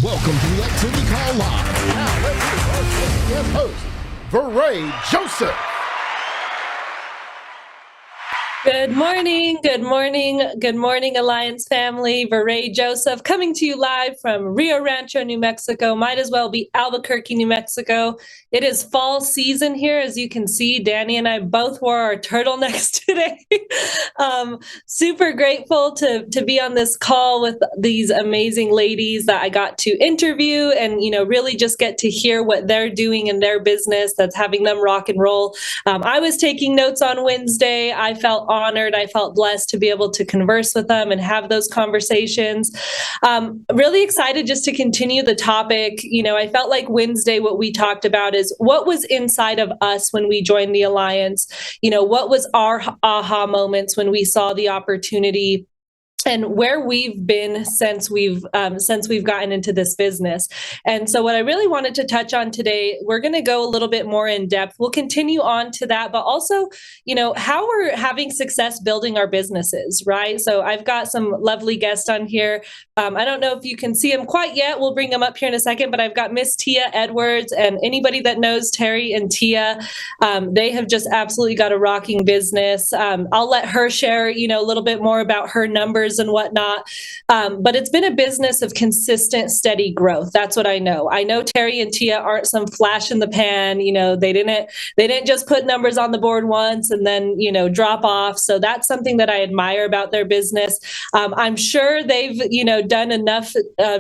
Welcome to the Activity Call Live. Now let's hear our first guest host, VeRae Joseph. Good morning, Alliance family. VeRae Joseph coming to you live from Rio Rancho, New Mexico. Might as well be Albuquerque, New Mexico. It is fall season here. As you can see, Dani and I both wore our turtlenecks today. Super grateful to be on this call with these amazing ladies that I got to interview and, really just get to hear what they're doing in their business that's having them rock and roll. I was taking notes on Wednesday. I felt honored. I felt blessed to be able to converse with them and have those conversations. Really excited just to continue the topic. I felt like Wednesday, what we talked about is what was inside of us when we joined the Alliance. What was our aha moments when we saw the opportunity, and where we've been since we've gotten into this business. And so what I really wanted to touch on today, we're going to go a little bit more in depth. We'll continue on to that, but also, how we're having success building our businesses, right? So I've got some lovely guests on here. I don't know if you can see them quite yet. We'll bring them up here in a second, but I've got Miss Tia Edwards, and anybody that knows Terry and Tia, they have just absolutely got a rocking business. I'll let her share, a little bit more about her numbers and whatnot. But it's been a business of consistent, steady growth. That's what I know. I know Terry and Tia aren't some flash in the pan. They didn't just put numbers on the board once and then, drop off. So that's something that I admire about their business. I'm sure they've, done enough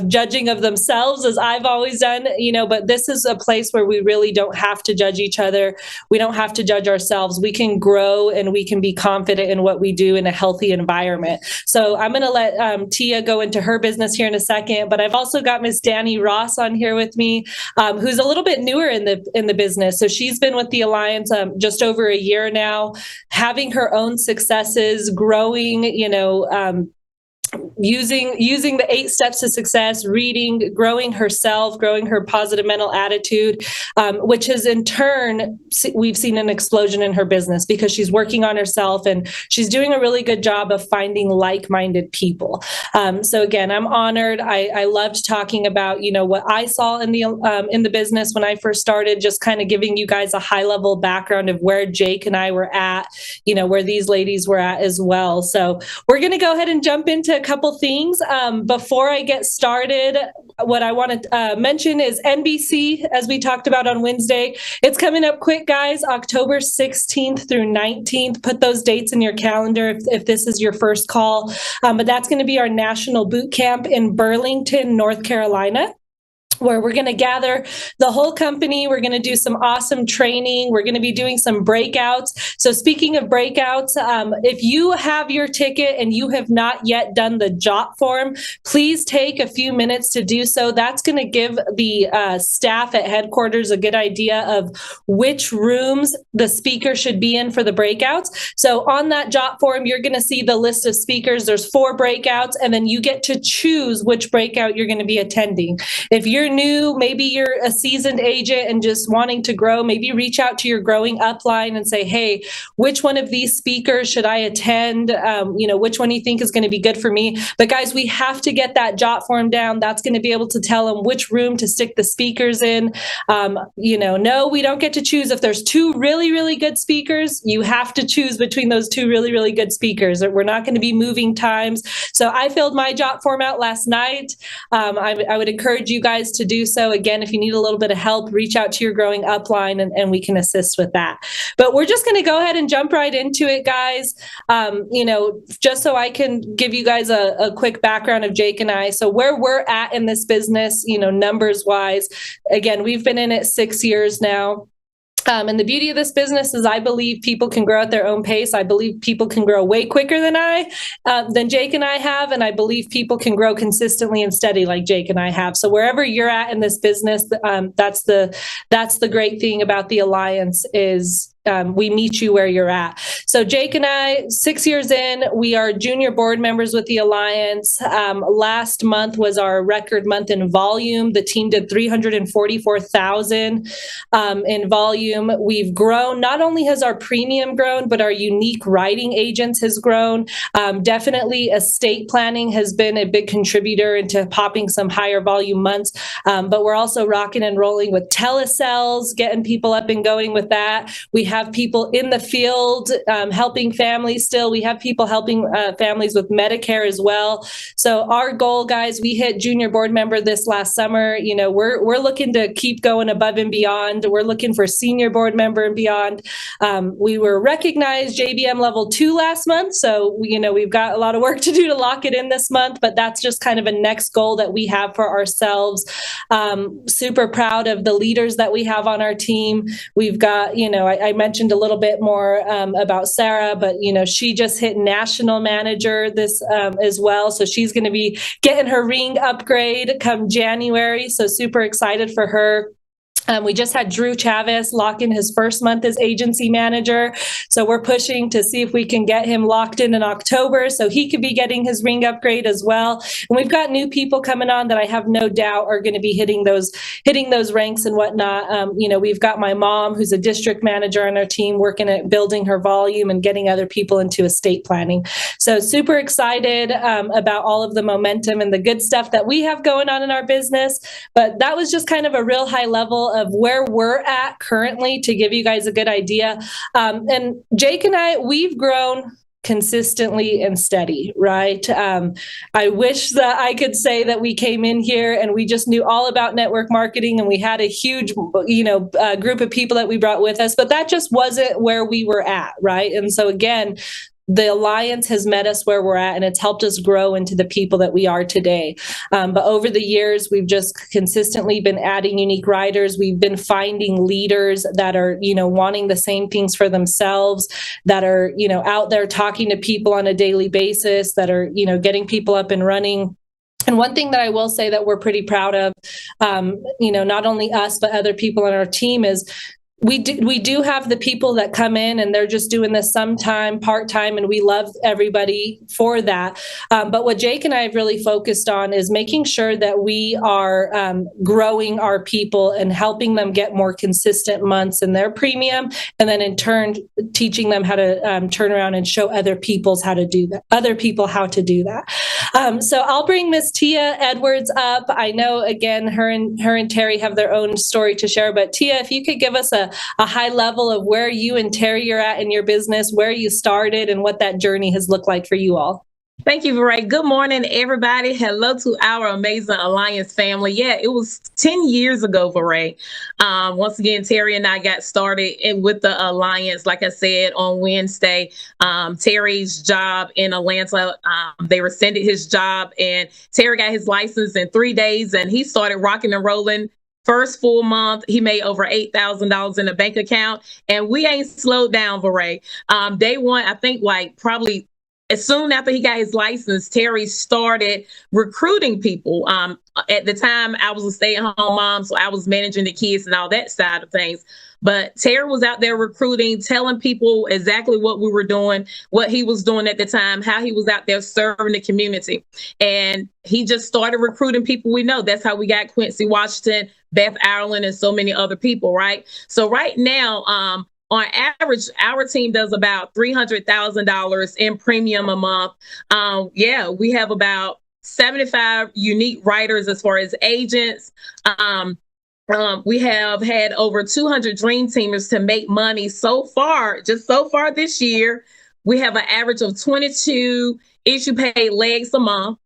judging of themselves, as I've always done, but this is a place where we really don't have to judge each other. We don't have to judge ourselves. We can grow and we can be confident in what we do in a healthy environment. So I'm going to let Tia go into her business here in a second, but I've also got Miss Dani Ross on here with me, who's a little bit newer in the business. So she's been with the Alliance just over a year now, having her own successes, growing, using the 8 steps to success, reading, growing herself, growing her positive mental attitude, which has in turn, we've seen an explosion in her business because she's working on herself and she's doing a really good job of finding like-minded people. So again, I'm honored. I loved talking about, what I saw in the business when I first started, just kind of giving you guys a high-level background of where Jake and I were at, where these ladies were at as well. So we're going to go ahead and jump into a couple things. Before I get started, what I want to mention is NBC, as we talked about on Wednesday. It's coming up quick, guys, October 16th through 19th. Put those dates in your calendar if this is your first call. But that's going to be our national boot camp in Burlington, North Carolina, where we're going to gather the whole company. We're going to do some awesome training. We're going to be doing some breakouts. So speaking of breakouts, if you have your ticket and you have not yet done the JOT form, please take a few minutes to do so. That's going to give the staff at headquarters a good idea of which rooms the speaker should be in for the breakouts. So on that JOT form, you're going to see the list of speakers. There's 4 breakouts, and then you get to choose which breakout you're going to be attending. If you're new, maybe you're a seasoned agent and just wanting to grow, maybe reach out to your growing upline and say, hey, which one of these speakers should I attend? Which one do you think is going to be good for me? But guys, we have to get that JOT form down. That's going to be able to tell them which room to stick the speakers in. No, we don't get to choose. If there's 2 really, really good speakers, you have to choose between those 2 really, really good speakers. We're not going to be moving times. So I filled my JOT form out last night. I would encourage you guys to do so. Again, if you need a little bit of help, reach out to your growing upline and we can assist with that. But we're just going to go ahead and jump right into it, guys. Just so I can give you guys a quick background of Jake and I. So where we're at in this business, numbers wise, again, we've been in it 6 years now. And the beauty of this business is I believe people can grow at their own pace. I believe people can grow way quicker than Jake and I have. And I believe people can grow consistently and steady like Jake and I have. So wherever you're at in this business, that's the great thing about the Alliance is we meet you where you're at. So Jake and I, 6 years in, we are junior board members with the Alliance. Last month was our record month in volume. The team did 344,000 in volume. We've grown. Not only has our premium grown, but our unique writing agents has grown. Definitely estate planning has been a big contributor into popping some higher volume months. But we're also rocking and rolling with telesales, getting people up and going with that. We have people in the field helping families still. We have people helping families with Medicare as well. So our goal, guys, we hit junior board member this last summer. You know, we're looking to keep going above and beyond. We're looking for senior board member and beyond. We were recognized JBM level 2 last month. So, you know, we've got a lot of work to do to lock it in this month, but that's just kind of a next goal that we have for ourselves. Super proud of the leaders that we have on our team. We've got, you know, I mentioned a little bit more about Sarah, but, you know, she just hit national manager this as well. So she's going to be getting her ring upgrade come January. So super excited for her. We just had Drew Chavez lock in his first month as agency manager. So we're pushing to see if we can get him locked in October so he could be getting his ring upgrade as well. And we've got new people coming on that I have no doubt are going to be hitting those ranks and whatnot. You know, we've got my mom, who's a district manager on our team, working at building her volume and getting other people into estate planning. So super excited about all of the momentum and the good stuff that we have going on in our business. But that was just kind of a real high level of where we're at currently to give you guys a good idea. And Jake and I, we've grown consistently and steady, right? I wish that I could say that we came in here and we just knew all about network marketing and we had a huge, group of people that we brought with us, but that just wasn't where we were at, right? And so again, the Alliance has met us where we're at, and it's helped us grow into the people that we are today. But over the years, we've just consistently been adding unique writers. We've been finding leaders that are, wanting the same things for themselves, that are, out there talking to people on a daily basis, that are, getting people up and running. And one thing that I will say that we're pretty proud of, not only us, but other people on our team is we do have the people that come in and they're just doing this sometime, part-time, and we love everybody for that. But what Jake and I have really focused on is making sure that we are growing our people and helping them get more consistent months in their premium, and then in turn teaching them how to turn around and show other people how to do that. So I'll bring Miss Tia Edwards up. I know, again, her and Terry have their own story to share, but Tia, if you could give us a high level of where you and Terry are at in your business, where you started, and what that journey has looked like for you all. Thank you, VeRae. Good morning, everybody. Hello to our amazing Alliance family. Yeah, it was 10 years ago, VeRae. Once again, Terry and I got started with the Alliance, like I said, on Wednesday. Terry's job in Atlanta, they rescinded his job, and Terry got his license in 3 days, and he started rocking and rolling. First full month, he made over $8,000 in a bank account, and we ain't slowed down, VeRae. Day one, I think probably as soon after he got his license, Terry started recruiting people. At the time, I was a stay-at-home mom, so I was managing the kids and all that side of things. But Terry was out there recruiting, telling people exactly what we were doing, what he was doing at the time, how he was out there serving the community. And he just started recruiting people we know. That's how we got Quincy Washington, Beth Ireland, and so many other people, right? So right now, on average, our team does about $300,000 in premium a month. We have about 75 unique writers as far as agents. We have had over 200 dream teamers to make money so far this year. We have an average of 22 issue paid legs a month.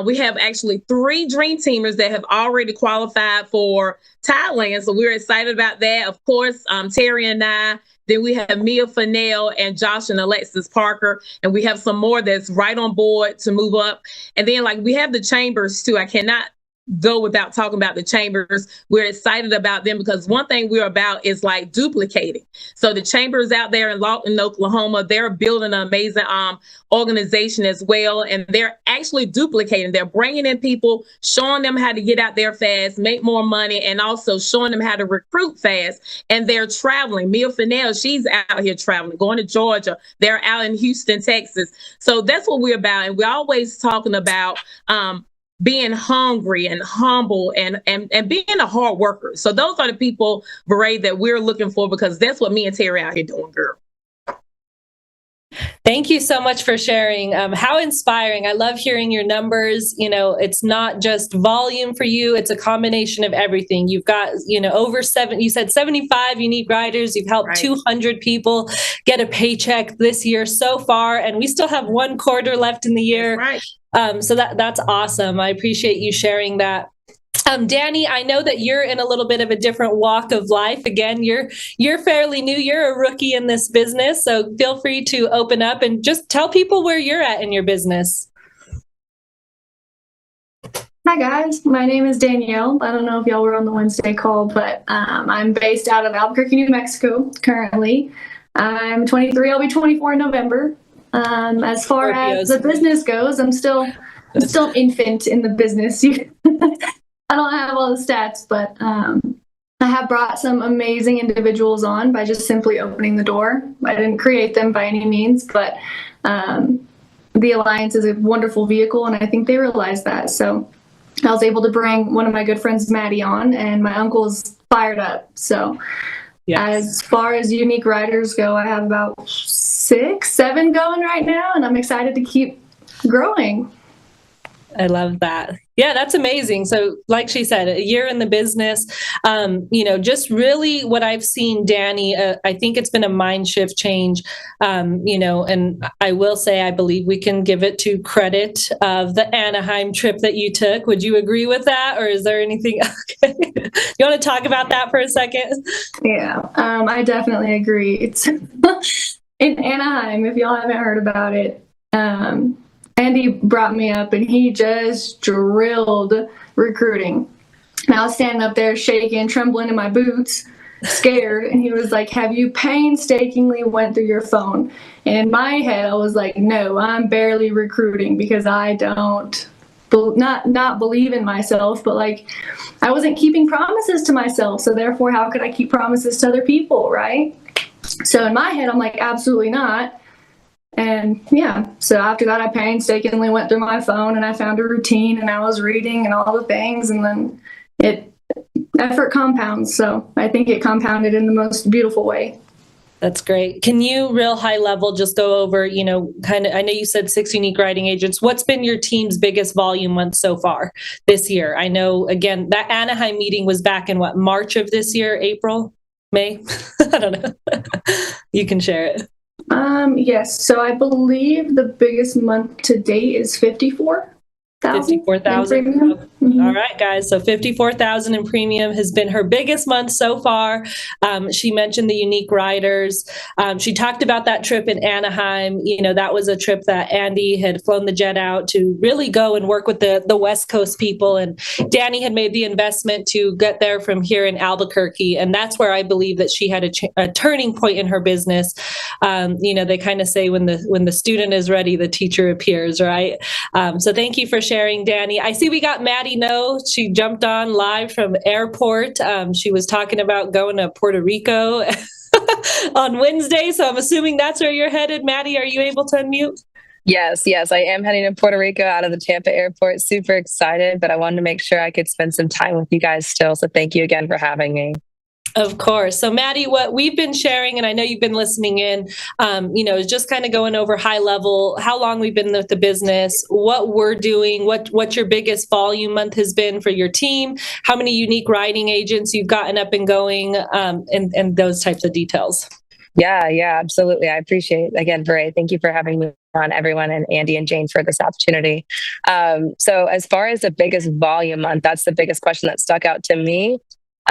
We have actually 3 dream teamers that have already qualified for Thailand. So we're excited about that. Of course, Terry and I. Then we have Mia Fennell and Josh and Alexis Parker. And we have some more that's right on board to move up. And then we have the chambers too. I cannot go without talking about the chambers. We're excited about them because one thing we're about is like duplicating. So the chambers out there in Lawton, Oklahoma, they're building an amazing organization as well. And they're actually duplicating. They're bringing in people, showing them how to get out there fast, make more money, and also showing them how to recruit fast. And they're traveling. Mia Fennell, she's out here traveling, going to Georgia. They're out in Houston, Texas. So that's what we're about. And we're always talking about being hungry and humble and being a hard worker. So those are the people, VeRae, that we're looking for, because that's what me and Terry out here doing, girl. Thank you so much for sharing. How inspiring. I love hearing your numbers. You know, it's not just volume for you. It's a combination of everything. You've got, over you said 75 unique riders. You've helped 200 people get a paycheck this year so far, and we still have 1 quarter left in the year. So that's awesome. I appreciate you sharing that. Dani, I know that you're in a little bit of a different walk of life. Again, you're fairly new. You're a rookie in this business, so feel free to open up and just tell people where you're at in your business. Hi guys, my name is Danielle. I don't know if y'all were on the Wednesday call, but I'm based out of Albuquerque, New Mexico currently. I'm 23. I'll be 24 in November. As far as the business goes, I'm still an infant in the business. I don't have all the stats, but I have brought some amazing individuals on by just simply opening the door. I didn't create them by any means, but the Alliance is a wonderful vehicle, and I think they realize that. So I was able to bring one of my good friends, Maddie, on, and my uncle's fired up. So as far as unique riders go, I have about 6, 7 going right now, and I'm excited to keep growing. I love that. Yeah, that's amazing. So like she said, a year in the business, just really what I've seen, Dani, I think it's been a mind shift change, and I will say, I believe we can give it to credit of the Anaheim trip that you took. Would you agree with that? Or is there anything? Okay. You want to talk about that for a second? Yeah, I definitely agree. It's in Anaheim, if y'all haven't heard about it. Andy brought me up and he just drilled recruiting. And I was standing up there shaking, trembling in my boots, scared. And he was like, have you painstakingly went through your phone? And in my head, I was like, no, I'm barely recruiting because I don't not believe in myself, but like I wasn't keeping promises to myself. So therefore, how could I keep promises to other people, right? So in my head, I'm like, absolutely not. And yeah, so after that, I painstakingly went through my phone and I found a routine and I was reading and all the things, and then effort compounds. So I think it compounded in the most beautiful way. That's great. Can you real high level just go over, kind of, I know you said 6 unique writing agents. What's been your team's biggest volume month so far this year? I know, again, that Anaheim meeting was back in March of this year, April, May? I don't know. You can share it. Yes. So I believe the biggest month to date is 54,000. 54,000. Mm-hmm. All right, guys. So 54,000 in premium has been her biggest month so far. She mentioned the unique riders. She talked about that trip in Anaheim. That was a trip that Andy had flown the jet out to really go and work with the West Coast people. And Dani had made the investment to get there from here in Albuquerque. And that's where I believe that she had a turning point in her business. They kind of say when the student is ready, the teacher appears, right? So thank you for sharing, Dani. I see we got Maddie Ngo. She jumped on live from airport. She was talking about going to Puerto Rico on Wednesday. So I'm assuming that's where you're headed. Maddie, are you able to unmute? Yes, I am heading to Puerto Rico out of the Tampa airport. Super excited, but I wanted to make sure I could spend some time with you guys still. So thank you again for having me. Of course. So Maddie, what we've been sharing, and I know you've been listening in, is just kind of going over high level, how long we've been with the business, what we're doing, what your biggest volume month has been for your team, how many unique writing agents you've gotten up and going, and those types of details. Yeah, absolutely. I appreciate, again, VeRae, thank you for having me on, everyone, and Andy and Jane for this opportunity. So as far as the biggest volume month, that's the biggest question that stuck out to me.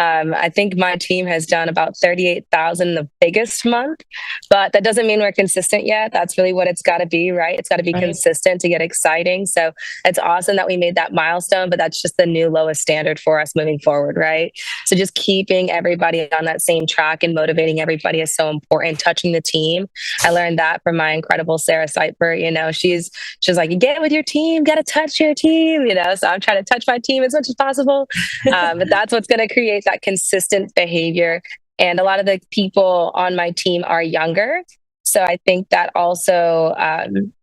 I think my team has done about 38,000 the biggest month, but that doesn't mean we're consistent yet. That's really what it's got to be, right? It's got to be consistent to get exciting. So it's awesome that we made that milestone, but that's just the new lowest standard for us moving forward, right? So just keeping everybody on that same track and motivating everybody is so important. Touching the team. I learned that from my incredible Sarah Seipert. You know, she's like, you get with your team, got to touch your team, you know? So I'm trying to touch my team as much as possible. But that's what's going to create that consistent behavior. And a lot of the people on my team are younger. So I think that also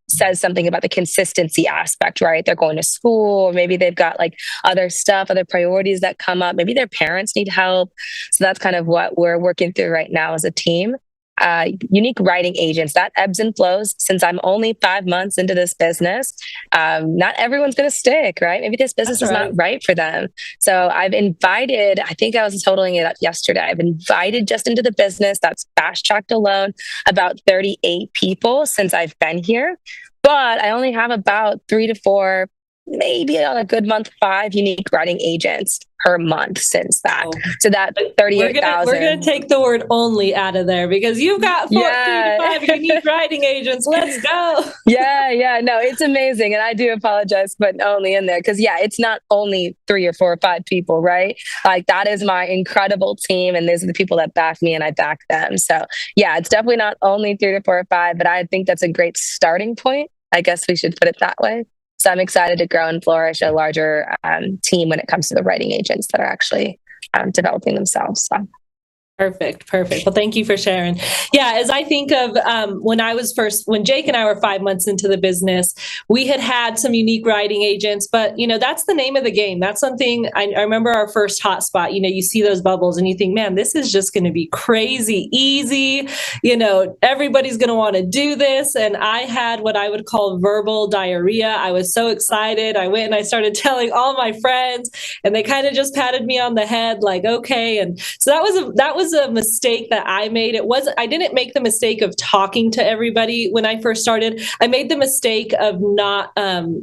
says something about the consistency aspect, right? They're going to school, or maybe they've got like other stuff, other priorities that come up. Maybe their parents need help. So that's kind of what we're working through right now as a team. Unique writing agents, that ebbs and flows. Since I'm only 5 months into this business, not everyone's going to stick, right? Maybe this business is not right for them. So I've invited, I think I was totaling it up yesterday, I've invited just into the business, that's fast tracked alone, about 38 people since I've been here. But I only have about 3 to 4, maybe on a good month, 5 unique writing agents per month since that. So that 38,000. We're gonna take the word "only" out of there because you've got 3 to 5 unique writing agents. Let's go. Yeah. No, it's amazing, and I do apologize for putting "only" in there because it's not only 3 or 4 or 5 people, right? Like that is my incredible team, and these are the people that back me, and I back them. So yeah, it's definitely not only 3 to 4 or 5, but I think that's a great starting point. I guess we should put it that way. So I'm excited to grow and flourish a larger team when it comes to the writing agents that are actually developing themselves. So. Perfect. Well, thank you for sharing. Yeah, as I think of when Jake and I were 5 months into the business, we had some unique writing agents, but that's the name of the game. That's something I remember our first hotspot. You see those bubbles and you think, man, this is just going to be crazy easy. Everybody's going to want to do this. And I had what I would call verbal diarrhea. I was so excited. I went and I started telling all my friends, and they kind of just patted me on the head, like, okay. And so that was a mistake that I made. I didn't make the mistake of talking to everybody when I first started. I made the mistake of not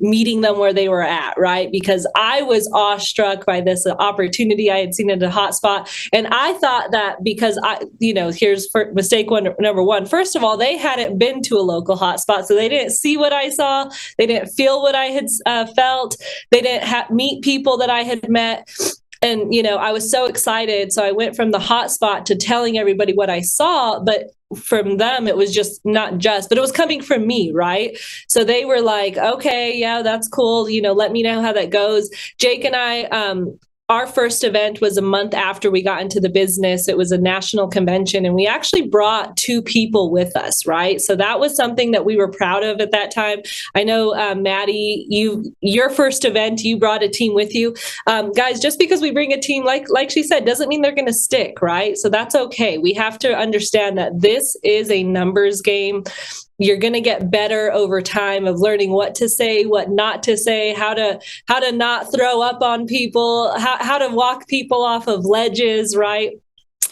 meeting them where they were at, right? Because I was awestruck by this opportunity I had seen in a hotspot. And I thought that because here's mistake number one. First of all, they hadn't been to a local hotspot, so they didn't see what I saw. They didn't feel what I had felt. They didn't meet people that I had met. And, I was so excited. So I went from the hotspot to telling everybody what I saw, but from them, it was just but it was coming from me, right? So they were like, okay, yeah, that's cool. Let me know how that goes. Jake and I, our first event was a month after we got into the business. It was a national convention, and we actually brought 2 people with us, right? So that was something that we were proud of at that time. I know, Maddie, your first event, you brought a team with you. Guys, just because we bring a team, like she said, doesn't mean they're going to stick, right? So that's okay. We have to understand that this is a numbers game. You're going to get better over time of learning what to say, what not to say, how to not throw up on people, how to walk people off of ledges, right?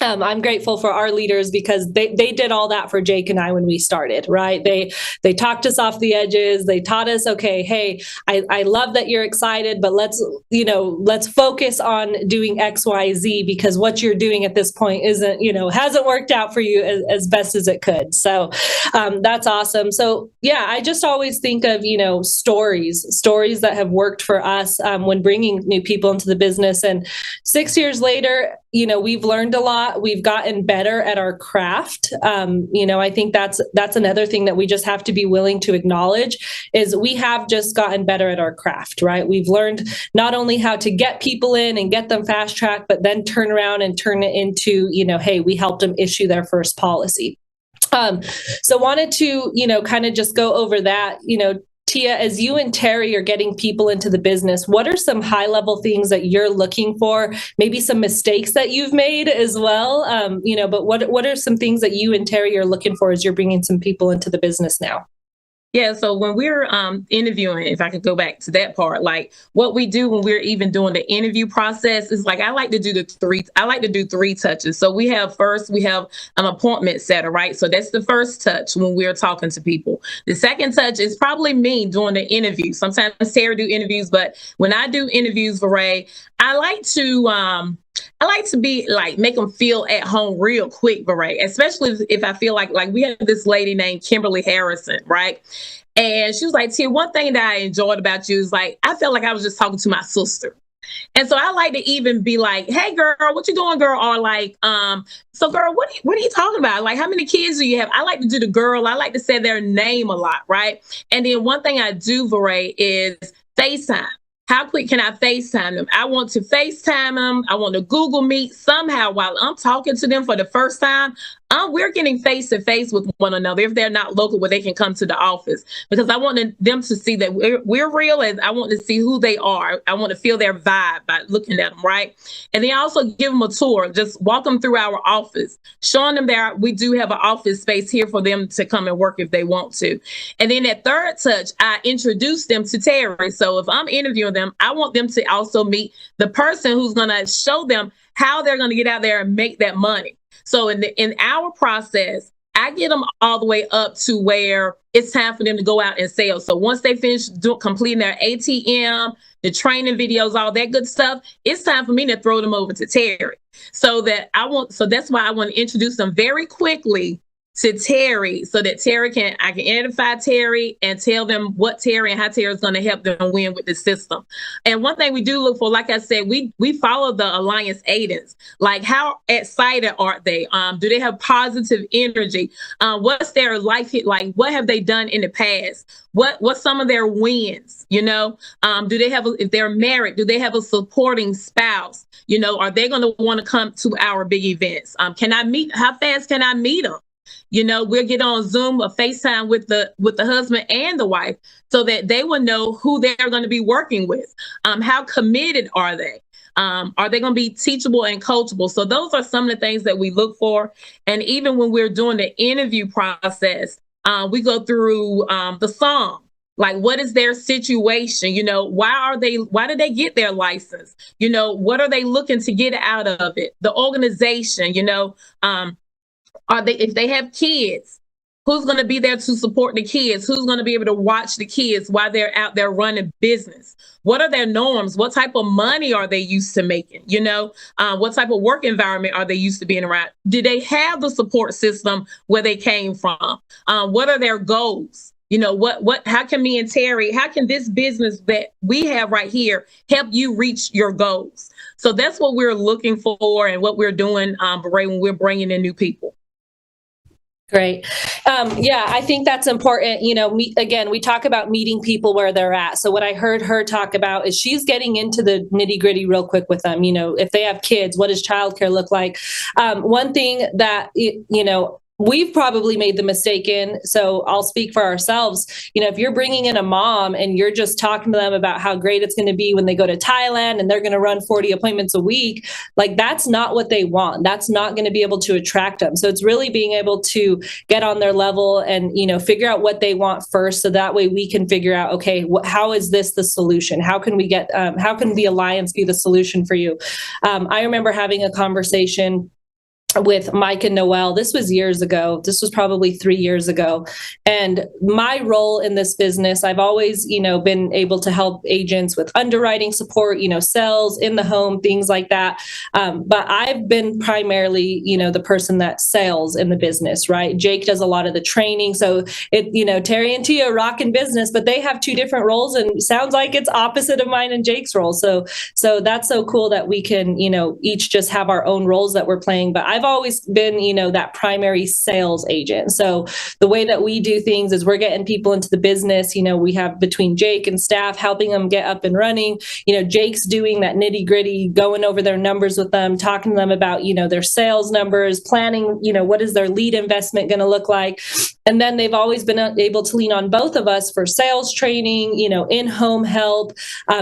I'm grateful for our leaders because they did all that for Jake and I when we started, right? They talked us off the edges. They taught us, okay, hey, I love that you're excited, but let's focus on doing X, Y, Z, because what you're doing at this point hasn't worked out for you as best as it could. So that's awesome. So yeah, I just always think of, stories that have worked for us when bringing new people into the business. And 6 years later, we've learned a lot. We've gotten better at our craft. I think that's another thing that we just have to be willing to acknowledge is we have just gotten better at our craft, right? We've learned not only how to get people in and get them fast track, but then turn around and turn it into, hey, we helped them issue their first policy. So wanted to, kind of just go over that, Tia, as you and Terry are getting people into the business, what are some high-level things that you're looking for? Maybe some mistakes that you've made as well. But what are some things that you and Terry are looking for as you're bringing some people into the business now? Yeah, so when we're interviewing, if I could go back to that part, like what we do when we're even doing the interview process is like I like to do 3 touches. So we have an appointment setter, right? So that's the first touch when we're talking to people. The second touch is probably me doing the interview. Sometimes Sarah do interviews, but when I do interviews, VeRae, I like to I like to be like, make them feel at home real quick, VeRae, especially if I feel like we have this lady named Kimberly Harrison, right? And she was like, Tia, one thing that I enjoyed about you is like, I felt like I was just talking to my sister. And so I like to even be like, hey, girl, what you doing, girl? Or like, so girl, what are you talking about? Like, how many kids do you have? I like to do the girl. I like to say their name a lot, right? And then one thing I do, VeRae, is FaceTime. How quick can I FaceTime them? I want to FaceTime them. I want to Google Meet somehow while I'm talking to them for the first time. We're getting face to face with one another if they're not local, where they can come to the office, because I want them to see that we're real, and I want to see who they are. I want to feel their vibe by looking at them, right? And then also give them a tour, just walk them through our office, showing them that we do have an office space here for them to come and work if they want to. And then at third touch, I introduce them to Terry. So if I'm interviewing them, I want them to also meet the person who's going to show them how they're going to get out there and make that money. So in our process, I get them all the way up to where it's time for them to go out and sell. So once they finish completing their ATM, the training videos, all that good stuff, it's time for me to throw them over to Terry. So that's why I want to introduce them very quickly to Terry, so that I can identify Terry and tell them what Terry and how Terry is going to help them win with the system. And one thing we do look for, like I said, we follow the Alliance agents. Like, how excited are they? Do they have positive energy? What's their life hit like? What have they done in the past? What's some of their wins? Do they have, if they're married, do they have a supporting spouse? Are they going to want to come to our big events? How fast can I meet them? We'll get on Zoom or FaceTime with the husband and the wife, so that they will know who they're going to be working with. How committed are they? Are they going to be teachable and coachable? So those are some of the things that we look for. And even when we're doing the interview process, we go through the song. Like, what is their situation? Why did they get their license? What are they looking to get out of it? The organization, if they have kids, who's going to be there to support the kids? Who's going to be able to watch the kids while they're out there running business? What are their norms? What type of money are they used to making? What type of work environment are they used to being around? Do they have the support system where they came from? What are their goals? How can me and Terry, how can this business that we have right here help you reach your goals? So that's what we're looking for and what we're doing, VeRae, when we're bringing in new people. Great. Yeah, I think that's important. We talk about meeting people where they're at. So what I heard her talk about is she's getting into the nitty gritty real quick with them. If they have kids, what does childcare look like? One thing that, we've probably made the mistake in, so I'll speak for ourselves. If you're bringing in a mom and you're just talking to them about how great it's going to be when they go to Thailand and they're going to run 40 appointments a week, like, that's not what they want. That's not going to be able to attract them. So it's really being able to get on their level and, figure out what they want first. So that way we can figure out, okay, how is this the solution? How can the Alliance be the solution for you? I remember having a conversation with Mike and Noelle. This was years ago. This was probably 3 years ago. And my role in this business, I've always, been able to help agents with underwriting support, sales in the home, things like that. But I've been primarily, the person that sells in the business, right? Jake does a lot of the training. So Terry and Tia rock in business, but they have two different roles, and sounds like it's opposite of mine and Jake's role. So that's so cool that we can, each just have our own roles that we're playing. But I've always been, that primary sales agent. So the way that we do things is we're getting people into the business. We have between Jake and staff helping them get up and running. Jake's doing that nitty gritty, going over their numbers with them, talking to them about, their sales numbers, planning, what is their lead investment going to look like. And then they've always been able to lean on both of us for sales training, in-home help.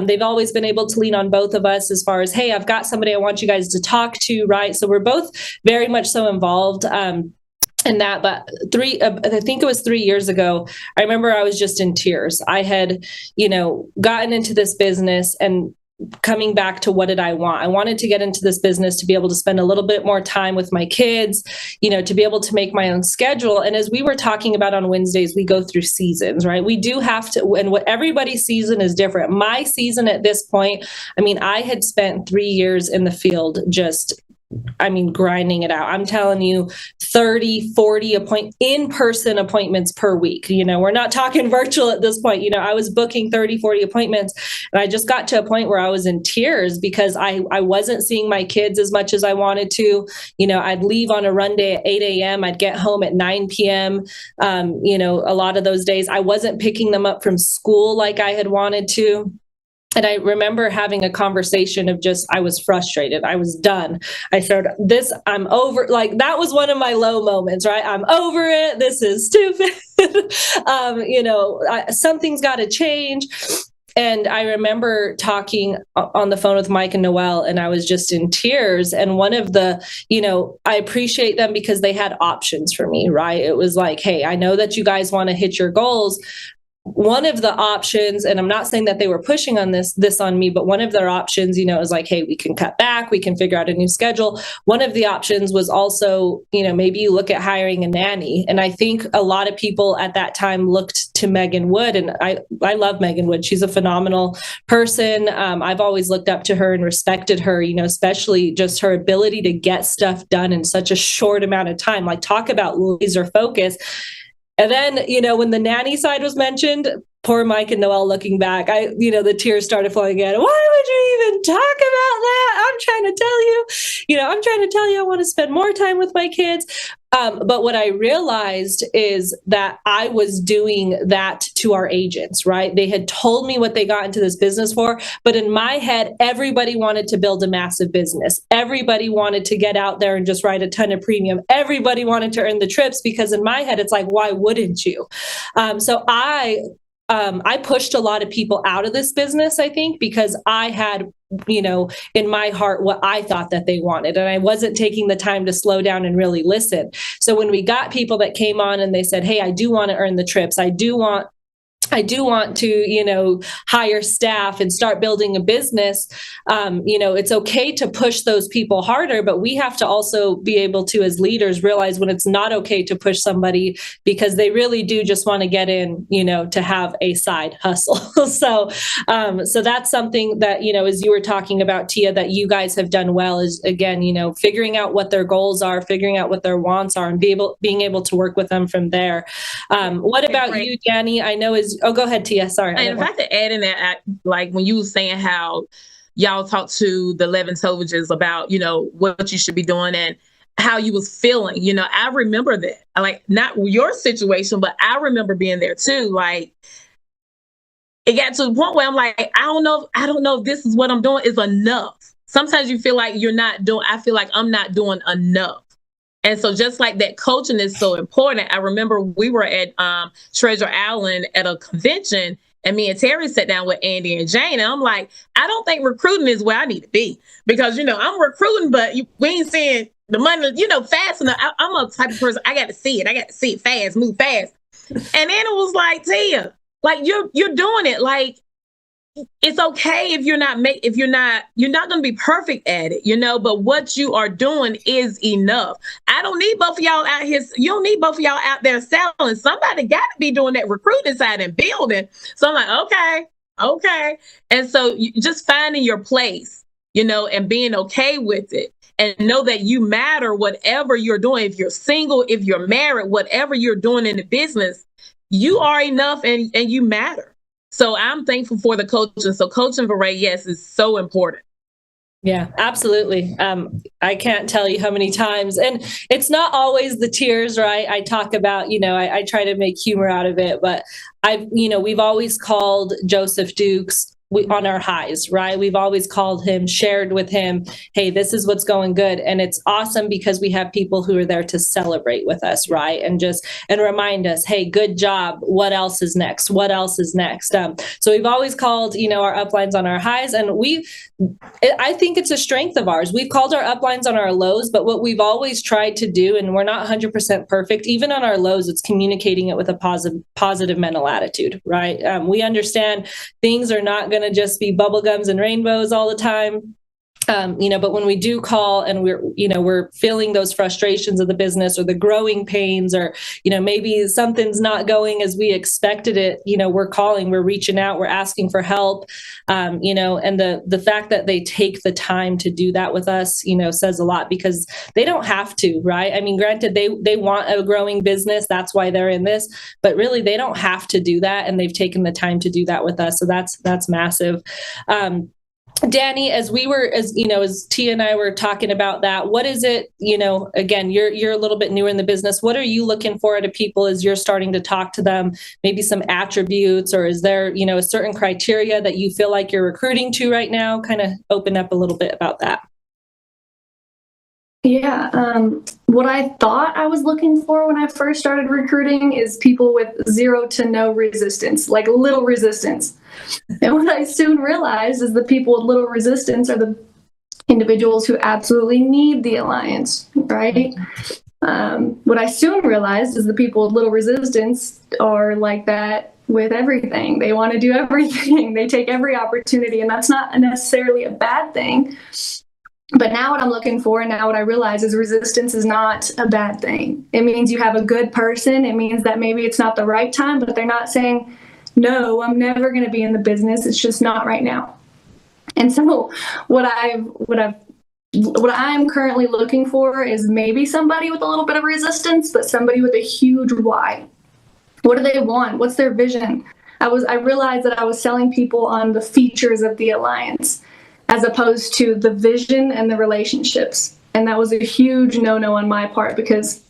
They've always been able to lean on both of us as far as, hey, I've got somebody I want you guys to talk to, right? So we're both very much so involved in that. But I think it was 3 years ago, I remember I was just in tears. I had, gotten into this business, and coming back to what did I want? I wanted to get into this business to be able to spend a little bit more time with my kids, to be able to make my own schedule. And as we were talking about on Wednesdays, we go through seasons, right? We do have to, and what everybody's season is different. My season at this point, I had spent 3 years in the field grinding it out. I'm telling you, 30, 40 in-person appointments per week. We're not talking virtual at this point. I was booking 30, 40 appointments, and I just got to a point where I was in tears because I wasn't seeing my kids as much as I wanted to. I'd leave on a run day at 8 a.m. I'd get home at 9 p.m. A lot of those days I wasn't picking them up from school like I had wanted to. And I remember having a conversation of I was frustrated. I was done. I said, I'm over. Like, that was one of my low moments, right? I'm over it. This is stupid. Something's got to change. And I remember talking on the phone with Mike and Noelle, and I was just in tears. And one of the, I appreciate them because they had options for me, right? It was like, hey, I know that you guys want to hit your goals. One of the options, and I'm not saying that they were pushing on this on me, but one of their options, is like, hey, we can cut back, we can figure out a new schedule. One of the options was also, maybe you look at hiring a nanny. And I think a lot of people at that time looked to Megan Wood, and I love Megan Wood. She's a phenomenal person. I've always looked up to her and respected her, especially just her ability to get stuff done in such a short amount of time. Like, talk about laser focus. And then, when the nanny side was mentioned, poor Mike and Noelle looking back, the tears started flowing again. Why would you even talk about that? I'm trying to tell you, I want to spend more time with my kids. But what I realized is that I was doing that to our agents, right? They had told me what they got into this business for, but in my head, everybody wanted to build a massive business. Everybody wanted to get out there and just write a ton of premium. Everybody wanted to earn the trips because in my head, it's like, why wouldn't you? So I pushed a lot of people out of this business, I think, because I had, in my heart, what I thought that they wanted. And I wasn't taking the time to slow down and really listen. So when we got people that came on and they said, hey, I do want to earn the trips. I do want to, hire staff and start building a business. It's okay to push those people harder, but we have to also be able to, as leaders, realize when it's not okay to push somebody because they really do just want to get in, to have a side hustle. So that's something that, as you were talking about, Tia, that you guys have done well is, again, figuring out what their goals are, figuring out what their wants are, and being able to work with them from there. What about you, Dani? I know go ahead, Tia. Sorry. And if I could add in that, like when you were saying how y'all talked to the 11 televisions about, what you should be doing and how you was feeling, I remember that. Like, not your situation, but I remember being there too. Like, it got to the point where I'm like, I don't know if this is what I'm doing is enough. Sometimes you feel like I feel like I'm not doing enough. And so just like that, coaching is so important. I remember we were at Treasure Island at a convention, and me and Terry sat down with Andy and Jane, and I'm like, I don't think recruiting is where I need to be because, I'm recruiting, but we ain't seeing the money, fast enough. I'm a type of person, I got to see it fast, move fast. And then it was like, Tia, like you're doing it. Like, it's okay if you're not going to be perfect at it, but what you are doing is enough. I don't need both of y'all out here. You don't need both of y'all out there selling. Somebody got to be doing that recruiting side and building. So I'm like, okay. And so just finding your place, and being okay with it and know that you matter whatever you're doing. If you're single, if you're married, whatever you're doing in the business, you are enough and you matter. So I'm thankful for the coaching. So coaching VeRae, yes, is so important. Yeah, absolutely. I can't tell you how many times, and it's not always the tears, right? I talk about, I try to make humor out of it, but we've always called Joseph Dukes on our highs, right? We've always called him, shared with him, hey, this is what's going good. And it's awesome because we have people who are there to celebrate with us, right? And remind us, hey, good job. What else is next? What else is next? So we've always called, our uplines on our highs. And I think it's a strength of ours. We've called our uplines on our lows, but what we've always tried to do, and we're not 100% perfect, even on our lows, it's communicating it with a positive mental attitude, right? We understand things are not going to just be bubblegums and rainbows all the time. But when we do call and we're feeling those frustrations of the business or the growing pains, or, maybe something's not going as we expected it, we're calling, we're reaching out, we're asking for help, and the fact that they take the time to do that with us, says a lot, because they don't have to, right? I mean, granted, they want a growing business. That's why they're in this, but really they don't have to do that. And they've taken the time to do that with us. So that's massive. Dani, as Tia and I were talking about that, what is it, again, you're a little bit newer in the business. What are you looking for out of people as you're starting to talk to them? Maybe some attributes, or is there, a certain criteria that you feel like you're recruiting to right now? Kind of open up a little bit about that. Yeah. What I thought I was looking for when I first started recruiting is people with 0 to no resistance, like little resistance. And what I soon realized is the people with little resistance are the individuals who absolutely need the alliance, right? What I soon realized is the people with little resistance are like that with everything. They want to do everything. They take every opportunity, and that's not necessarily a bad thing. But now what I'm looking for, and now what I realize, is resistance is not a bad thing. It means you have a good person. It means that maybe it's not the right time, but they're not saying, no, I'm never going to be in the business. It's just not right now. And so what I'm currently looking for is maybe somebody with a little bit of resistance, but somebody with a huge why. What do they want? What's their vision? I realized that I was selling people on the features of the alliance, as opposed to the vision and the relationships. And that was a huge no-no on my part, because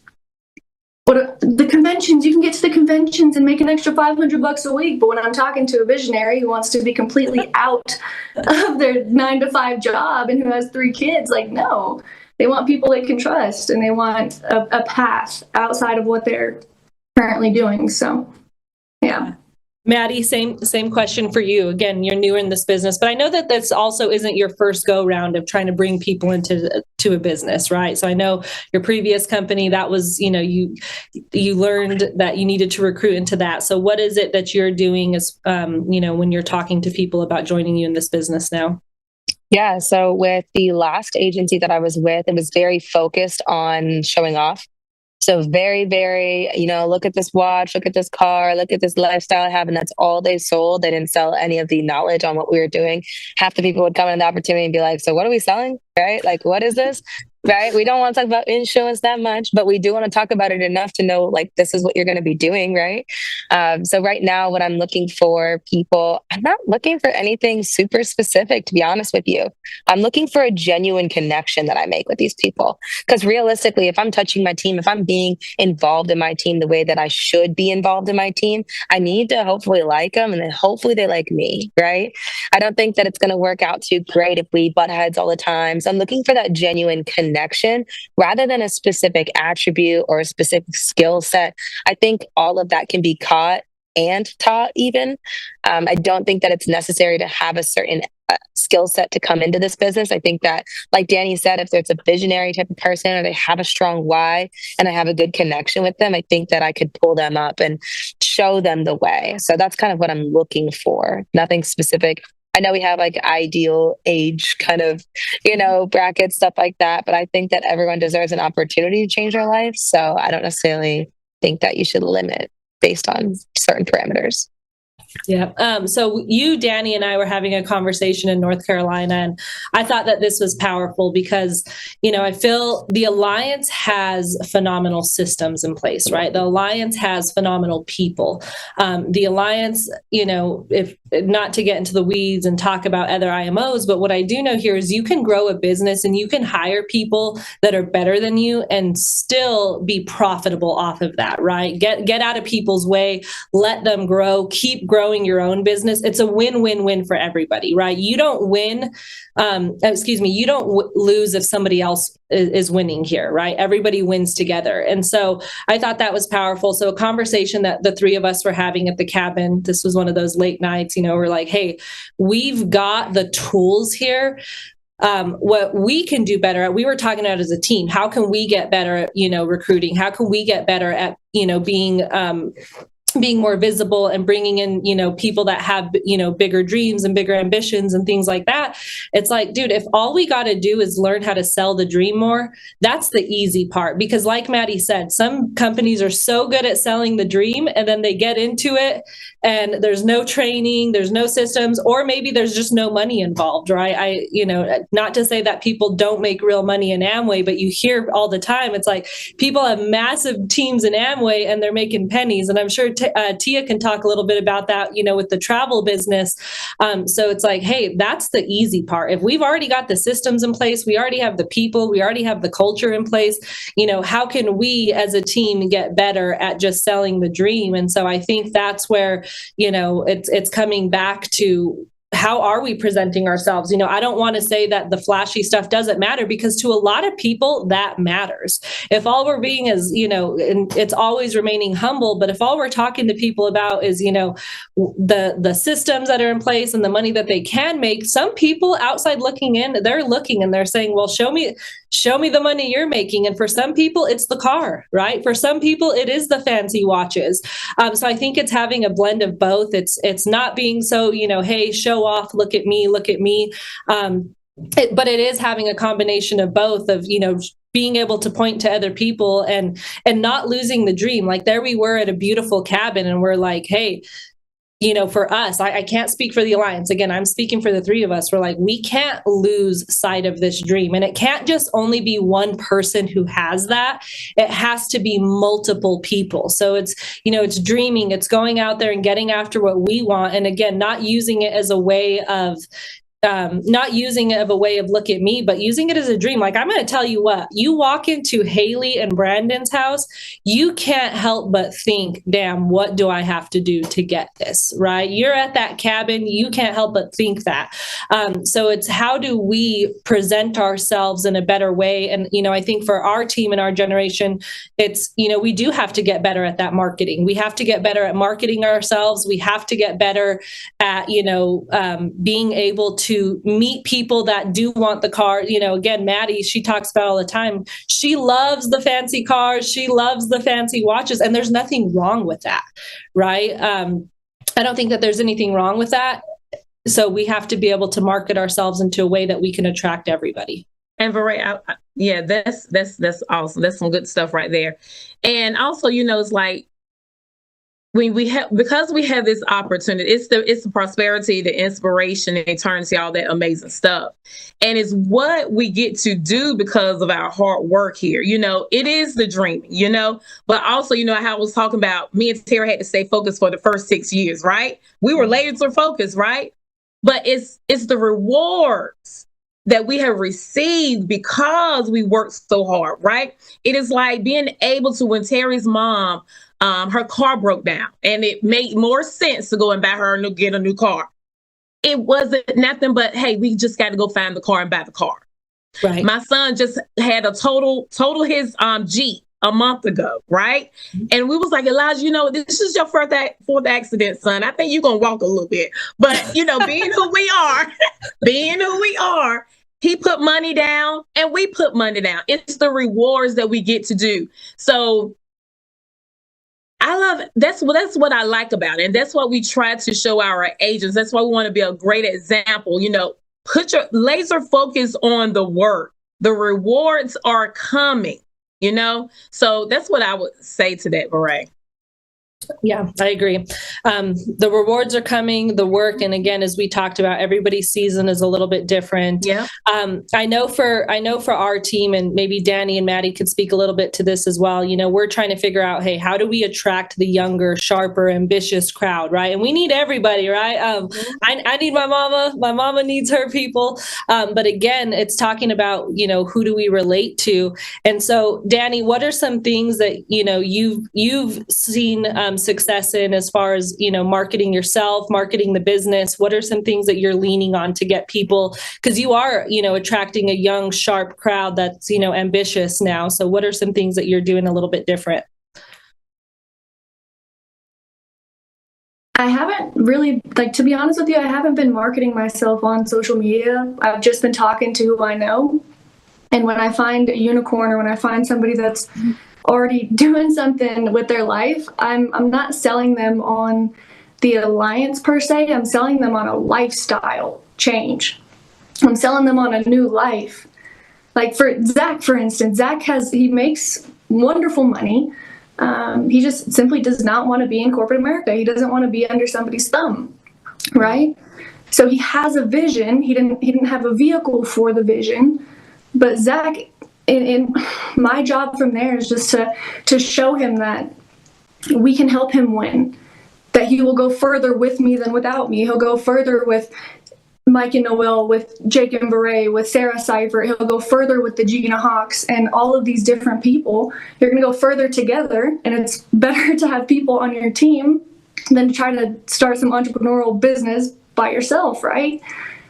the conventions, you can get to the conventions and make an extra $500 a week. But when I'm talking to a visionary who wants to be completely out of their 9-to-5 job and who has 3 kids, like, no, they want people they can trust, and they want a path outside of what they're currently doing. So, yeah. Maddie, same question for you. Again, you're newer in this business, but I know that this also isn't your first go round of trying to bring people into a business, right? So I know your previous company, that was, you learned that you needed to recruit into that. So what is it that you're doing as, when you're talking to people about joining you in this business now? Yeah. So with the last agency that I was with, it was very focused on showing off. So very, very, look at this watch, look at this car, look at this lifestyle I have. And that's all they sold. They didn't sell any of the knowledge on what we were doing. Half the people would come in the opportunity and be like, so what are we selling? Right? Like, what is this? Right? We don't want to talk about insurance that much, but we do want to talk about it enough to know, like, this is what you're going to be doing. Right. So right now, what I'm looking for people, I'm not looking for anything super specific, to be honest with you. I'm looking for a genuine connection that I make with these people. Because realistically, if I'm touching my team, if I'm being involved in my team the way that I should be involved in my team, I need to hopefully like them, and then hopefully they like me. Right. I don't think that it's going to work out too great if we butt heads all the time. So I'm looking for that genuine connection rather than a specific attribute or a specific skill set. I think all of that can be caught and taught even. I don't think that it's necessary to have a certain skill set to come into this business. I think that, like Dani said, if there's a visionary type of person or they have a strong why and I have a good connection with them, I think that I could pull them up and show them the way. So that's kind of what I'm looking for. Nothing specific. I know we have like ideal age kind of, brackets, stuff like that, but I think that everyone deserves an opportunity to change their life. So I don't necessarily think that you should limit based on certain parameters. Yeah. So you, Dani, and I were having a conversation in North Carolina, and I thought that this was powerful because, I feel the Alliance has phenomenal systems in place, right? The Alliance has phenomenal people. The Alliance, if not to get into the weeds and talk about other IMOs, but what I do know here is you can grow a business and you can hire people that are better than you and still be profitable off of that, right? Get out of people's way, let them grow, keep growing growing your own business, it's a win-win-win for everybody, right? You don't win, you don't lose if somebody else is winning here, right? Everybody wins together. And so I thought that was powerful. So a conversation that the three of us were having at the cabin, this was one of those late nights, we're like, hey, we've got the tools here. What we can do better at, we were talking about as a team, how can we get better at, recruiting? How can we get better at, being more visible and bringing in, people that have, bigger dreams and bigger ambitions and things like that. It's like, dude, if all we got to do is learn how to sell the dream more, that's the easy part. Because like Maddie said, some companies are so good at selling the dream and then they get into it and there's no training, there's no systems, or maybe there's just no money involved, right? Not to say that people don't make real money in Amway, but you hear all the time, it's like people have massive teams in Amway and they're making pennies. And I'm sure Tia can talk a little bit about that, with the travel business. So it's like, hey, that's the easy part. If we've already got the systems in place, we already have the people, we already have the culture in place, how can we as a team get better at just selling the dream? And so I think that's where, it's coming back to, how are we presenting ourselves? I don't want to say that the flashy stuff doesn't matter, because to a lot of people that matters. If all we're being is, and it's always remaining humble, but if all we're talking to people about is, the systems that are in place and the money that they can make, some people outside looking in, they're looking and they're saying, well, show me the money you're making. And for some people, it's the car, right? For some people, it is the fancy watches. So I think it's having a blend of both. It's not being so, hey, show off, look at me. But it is having a combination of both of, being able to point to other people and not losing the dream. Like there we were at a beautiful cabin and we're like, hey, for us, I can't speak for the Alliance. Again, I'm speaking for the three of us. We're like, we can't lose sight of this dream. And it can't just only be one person who has that. It has to be multiple people. So it's, it's dreaming, it's going out there and getting after what we want. And again, not using it as a way of, look at me, but using it as a dream. Like, I'm going to tell you what, you walk into Haley and Brandon's house, you can't help but think, damn, what do I have to do to get this, right? You're at that cabin, you can't help but think that. So it's how do we present ourselves in a better way? And, I think for our team and our generation, it's, we do have to get better at that marketing. We have to get better at marketing ourselves. We have to get better at, being able to meet people that do want the car. Again, Maddie, she talks about all the time. She loves the fancy cars. She loves the fancy watches. And there's nothing wrong with that, right? I don't think that there's anything wrong with that. So we have to be able to market ourselves into a way that we can attract everybody. And VeRae, yeah, that's awesome. That's some good stuff right there. And also, it's like, because we have this opportunity, it's the prosperity, the inspiration, and eternity, all that amazing stuff. And it's what we get to do because of our hard work here. It is the dream, but also, how I was talking about, me and Tara had to stay focused for the first 6 years, right? We were laser focused, right? But it's the rewards that we have received because we worked so hard, right? It is like being able to, when Terry's mom, her car broke down and it made more sense to go and buy her get a new car. It wasn't nothing but, hey, we just got to go find the car and buy the car. Right. My son just had a total his Jeep a month ago, right? And we was like, Elijah, this is your fourth accident, son. I think you're going to walk a little bit. But, being who we are, he put money down and we put money down. It's the rewards that we get to do. So I love it. That's what I like about it. And that's what we try to show our agents. That's why we want to be a great example. Put your laser focus on the work. The rewards are coming, So that's what I would say to that, VeRae. Yeah, I agree. The rewards are coming, the work. And again, as we talked about, everybody's season is a little bit different. Yeah. I know for our team, and maybe Dani and Maddie could speak a little bit to this as well. We're trying to figure out, hey, how do we attract the younger, sharper, ambitious crowd, right? And we need everybody, right? I need my mama needs her people. But again, it's talking about, who do we relate to? And so, Dani, what are some things that, you've seen success in as far as, marketing yourself, marketing the business? What are some things that you're leaning on to get people, because you are, attracting a young, sharp crowd that's, ambitious now. So what are some things that you're doing a little bit different? I haven't really, to be honest with you, I haven't been marketing myself on social media. I've just been talking to who I know. And when I find a unicorn, or when I find somebody that's already doing something with their life, I'm not selling them on the alliance per se. I'm selling them on a lifestyle change. I'm selling them on a new life. Like for Zach, for instance, he makes wonderful money. He just simply does not want to be in corporate America. He doesn't want to be under somebody's thumb, right? So he has a vision. He didn't have a vehicle for the vision, but Zach, in my job from there is just to show him that we can help him win, that he will go further with me than without me. He'll go further with Mike and Noel, with Jake and VeRae, with Sarah Seifert. He'll go further with the Gina Hawks and all of these different people. You're going to go further together, and it's better to have people on your team than to try to start some entrepreneurial business by yourself, right?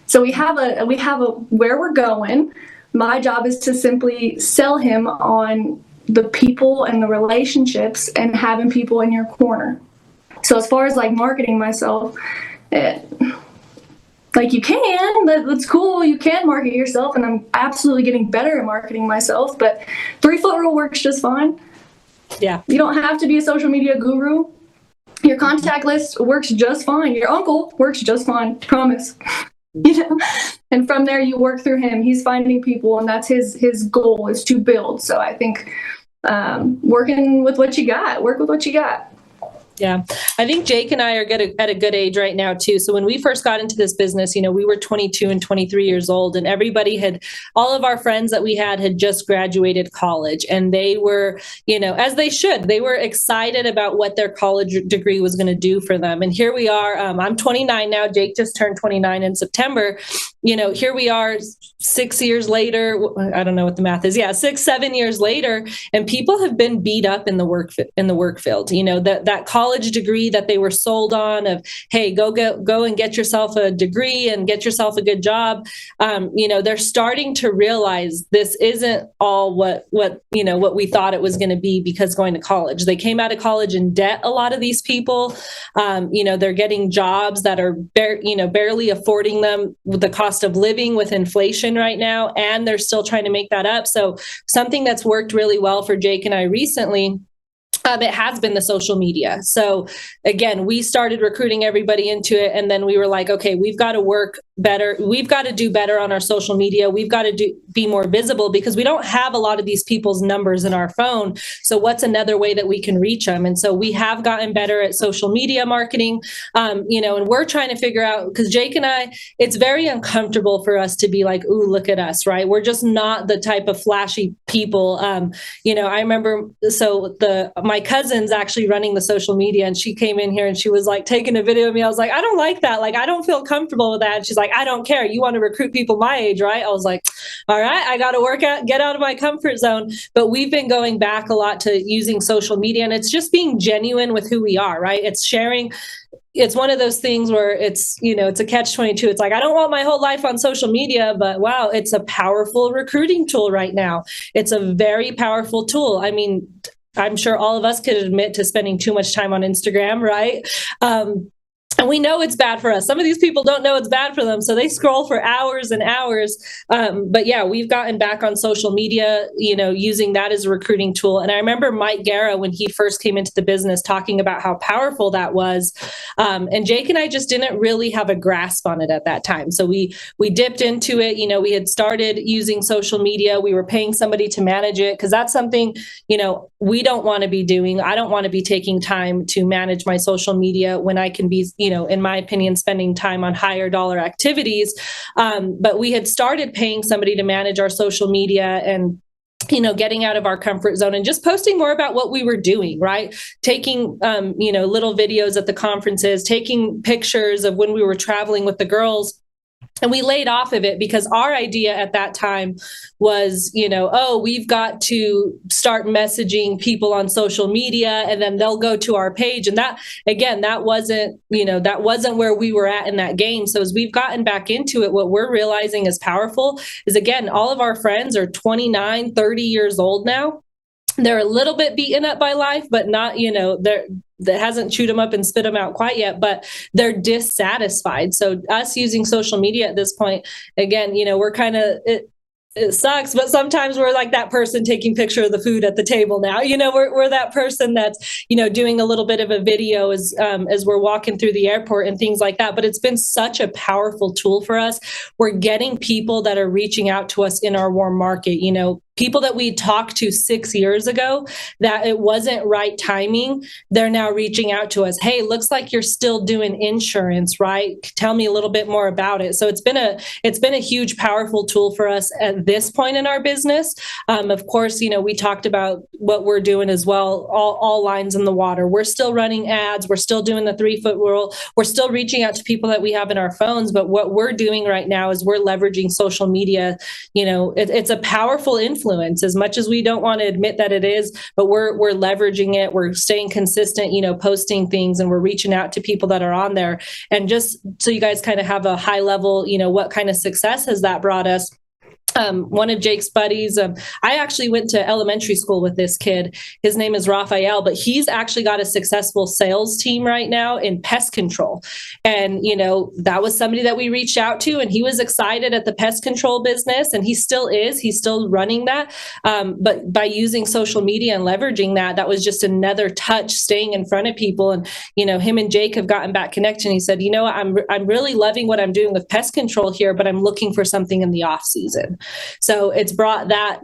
So we have a where we're going. My job is to simply sell him on the people and the relationships and having people in your corner. So as far as marketing myself, you can, that's cool. You can market yourself, and I'm absolutely getting better at marketing myself, but 3-foot rule works just fine. Yeah. You don't have to be a social media guru. Your contact list works just fine. Your uncle works just fine. Promise. And from there you work through him. He's finding people, and that's his goal, is to build. So I think working with what you got, work with what you got. Yeah. I think Jake and I are at a good age right now too. So when we first got into this business, we were 22 and 23 years old, and all of our friends that we had just graduated college, and they were, as they should, they were excited about what their college degree was going to do for them. And here we are. I'm 29 now. Jake just turned 29 in September. Here we are 6 years later. I don't know what the math is. Yeah. 6-7 years later. And people have been beat up in the work field, that college degree that they were sold on of, hey, go and get yourself a degree and get yourself a good job. They're starting to realize this isn't all what we thought it was going to be, because going to college, they came out of college in debt. A lot of these people, they're getting jobs that are barely affording them with the cost of living with inflation right now, and they're still trying to make that up. So something that's worked really well for Jake and I recently, it has been the social media. So again, we started recruiting everybody into it. And then we were like, okay, we've got to work better. We've got to do better on our social media. We've got to be more visible, because we don't have a lot of these people's numbers in our phone. So what's another way that we can reach them? And so we have gotten better at social media marketing, and we're trying to figure out, because Jake and I, it's very uncomfortable for us to be like, ooh, look at us, right? We're just not the type of flashy people. I remember, my cousin's actually running the social media, and she came in here and she was like taking a video of me. I was like, I don't like that. I don't feel comfortable with that. And she's like, I don't care. You want to recruit people my age, right? I was like, all right, I got to get out of my comfort zone. But we've been going back a lot to using social media, and it's just being genuine with who we are, right? It's sharing. It's one of those things where it's a catch-22. It's like, I don't want my whole life on social media, but wow, it's a powerful recruiting tool right now. It's a very powerful tool. I mean, I'm sure all of us could admit to spending too much time on Instagram, right? And we know it's bad for us. Some of these people don't know it's bad for them, so they scroll for hours and hours. But yeah, we've gotten back on social media, using that as a recruiting tool. And I remember Mike Guerra, when he first came into the business, talking about how powerful that was. And Jake and I just didn't really have a grasp on it at that time. So we dipped into it. We had started using social media. We were paying somebody to manage it, because that's something, we don't want to be doing. I don't want to be taking time to manage my social media when I can be, in my opinion, spending time on higher dollar activities. But we had started paying somebody to manage our social media, and getting out of our comfort zone and just posting more about what we were doing, right? Taking, little videos at the conferences, taking pictures of when we were traveling with the girls. And we laid off of it because our idea at that time was, oh, we've got to start messaging people on social media and then they'll go to our page. And that, again, that wasn't where we were at in that game. So as we've gotten back into it, what we're realizing is powerful is, again, all of our friends are 29, 30 years old now. They're a little bit beaten up by life, but not, that hasn't chewed them up and spit them out quite yet, but they're dissatisfied. So us using social media at this point, again, we're kind of, it sucks, but sometimes we're like that person taking picture of the food at the table now. We're that person that's, doing a little bit of a video as we're walking through the airport and things like that. But it's been such a powerful tool for us. We're getting people that are reaching out to us in our warm market, people that we talked to 6 years ago that it wasn't right timing. They're now reaching out to us. Hey, looks like you're still doing insurance, right? Tell me a little bit more about it. So it's been a huge, powerful tool for us at this point in our business. Of course, we talked about what we're doing as well, all lines in the water. We're still running ads. We're still doing the 3-foot rule. We're still reaching out to people that we have in our phones. But what we're doing right now is we're leveraging social media. It's a powerful influence, as much as we don't want to admit that it is, but we're leveraging it. We're staying consistent, posting things, and we're reaching out to people that are on there. And just so you guys kind of have a high level, what kind of success has that brought us? One of Jake's buddies, I actually went to elementary school with this kid. His name is Raphael, but he's actually got a successful sales team right now in pest control. And, that was somebody that we reached out to, and he was excited at the pest control business, and he still is. He's still running that. But by using social media and leveraging that was just another touch, staying in front of people. And, him and Jake have gotten back connected. And he said, I'm really loving what I'm doing with pest control here, but I'm looking for something in the off season. So it's brought that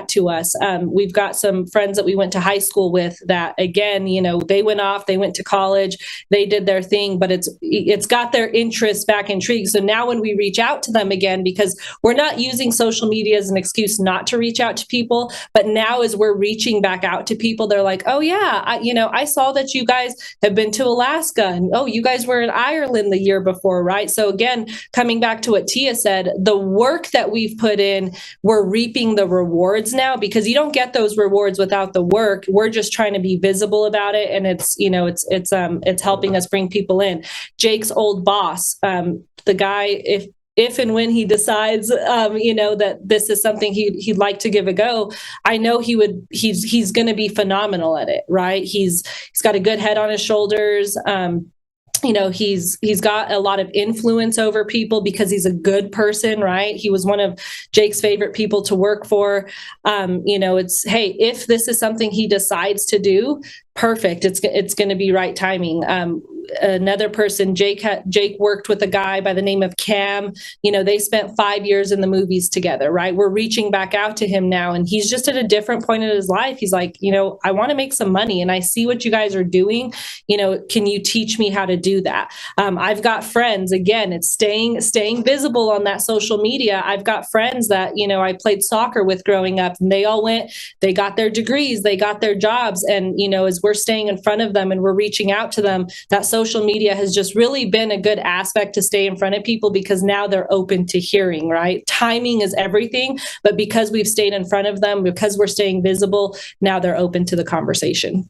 to us. We've got some friends that we went to high school with that, again, they went off, they went to college, they did their thing, but it's got their interest back intrigued. So now when we reach out to them again, because we're not using social media as an excuse not to reach out to people, but now as we're reaching back out to people, they're like, oh yeah, I saw that you guys have been to Alaska, and oh, you guys were in Ireland the year before, right? So again, coming back to what Tia said, the work that we've put in, we're reaping the rewards now, because you don't get those rewards without the work. We're just trying to be visible about it, and it's helping us bring people in. Jake's old boss, the guy, if and when he decides, that this is something he'd like to give a go, I know he's going to be phenomenal at it, right? He's got a good head on his shoulders. He's got a lot of influence over people because he's a good person, right? He was one of Jake's favorite people to work for. Hey, if this is something he decides to do, perfect. It's going to be right timing. Another person, Jake worked with a guy by the name of Cam. They spent 5 years in the movies together, right? We're reaching back out to him now, and he's just at a different point in his life. He's like, I want to make some money, and I see what you guys are doing. Can you teach me how to do that? I've got friends, again, it's staying visible on that social media. I've got friends that, I played soccer with growing up, and they all they got their degrees, they got their jobs. And, as we're staying in front of them and we're reaching out to them, that social media has just really been a good aspect to stay in front of people, because now they're open to hearing, right? Timing is everything, but because we've stayed in front of them, because we're staying visible, now they're open to the conversation.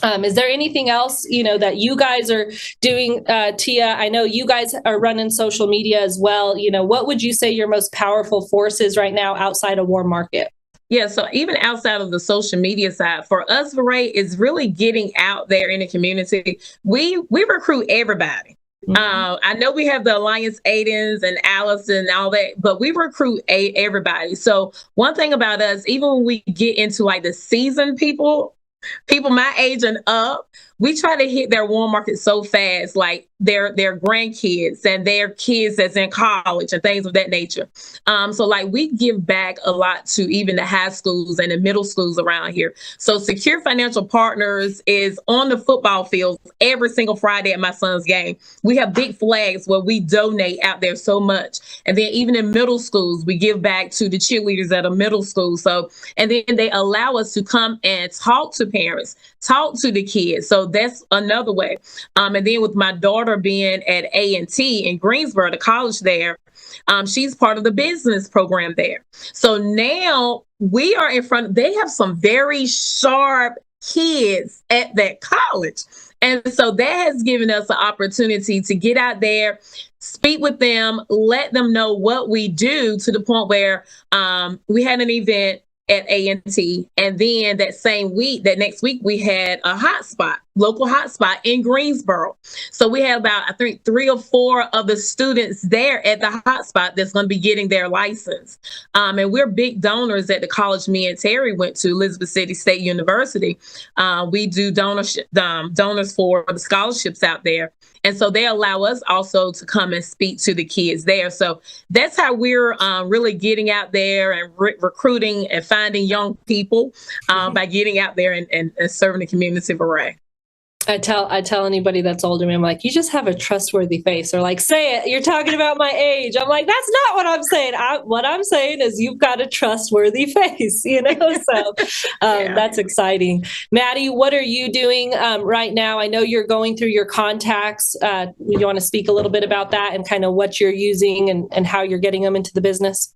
Is there anything else, that you guys are doing, Tia? I know you guys are running social media as well. What would you say your most powerful force is right now outside of warm market? Yeah, so even outside of the social media side, for us, VeRae, is really getting out there in the community. We recruit everybody. Mm-hmm. I know we have the Alliance Aidens and Alice and all that, but we recruit everybody. So one thing about us, even when we get into like the seasoned people my age and up, we try to hit their warm market so fast, like their grandkids and their kids that's in college and things of that nature. So like we give back a lot to even the high schools and the middle schools around here. So Secure Financial Partners is on the football field every single Friday at my son's game. We have big flags where we donate out there so much. And then even in middle schools, we give back to the cheerleaders at a middle school. So, and then they allow us to come and talk to parents, talk to the kids. So that's another way. And then with my daughter being at A&T in Greensboro, the college there, she's part of the business program there. So now we are in front, they have some very sharp kids at that college. And so that has given us an opportunity to get out there, speak with them, let them know what we do, to the point where we had an event at A&T. And then that next week, we had a local hotspot in Greensboro. So we had about, I think, 3 or 4 of the students there at the hotspot that's going to be getting their license. And we're big donors at the college me and Terry went to, Elizabeth City State University. We do donors for the scholarships out there. And so they allow us also to come and speak to the kids there. So that's how we're really getting out there and recruiting and finding young people by getting out there and serving the community of VeRae. I tell anybody that's older than me, I'm like, you just have a trustworthy face, or like, say it, you're talking about my age. I'm like, that's not what I'm saying. What I'm saying is you've got a trustworthy face, so that's exciting. Maddie, what are you doing right now? I know you're going through your contacts. You want to speak a little bit about that and kind of what you're using and how you're getting them into the business?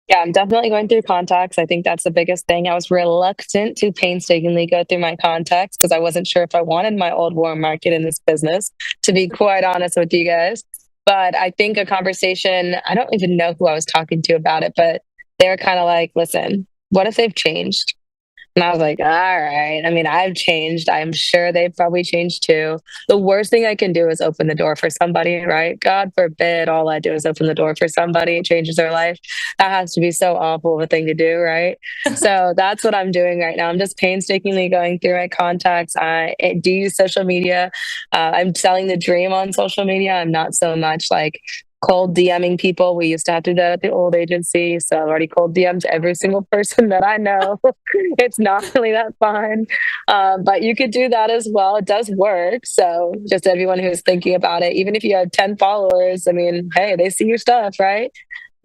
Yeah, I'm definitely going through contacts. I think that's the biggest thing. I was reluctant to painstakingly go through my contacts because I wasn't sure if I wanted my old warm market in this business, to be quite honest with you guys. But I think a conversation, I don't even know who I was talking to about it, but they were kind of like, listen, what if they've changed? And I was like, all right. I mean, I've changed. I'm sure they've probably changed too. The worst thing I can do is open the door for somebody, right? God forbid all I do is open the door for somebody. It changes their life. That has to be so awful of a thing to do, right? So that's what I'm doing right now. I'm just painstakingly going through my contacts. I do use social media. I'm selling the dream on social media. I'm not so much like cold DMing people. We used to have to do that at the old agency. So I've already cold DM'd every single person that I know. It's not really that fun. But you could do that as well. It does work. So just everyone who's thinking about it, even if you have 10 followers, I mean, hey, they see your stuff, right?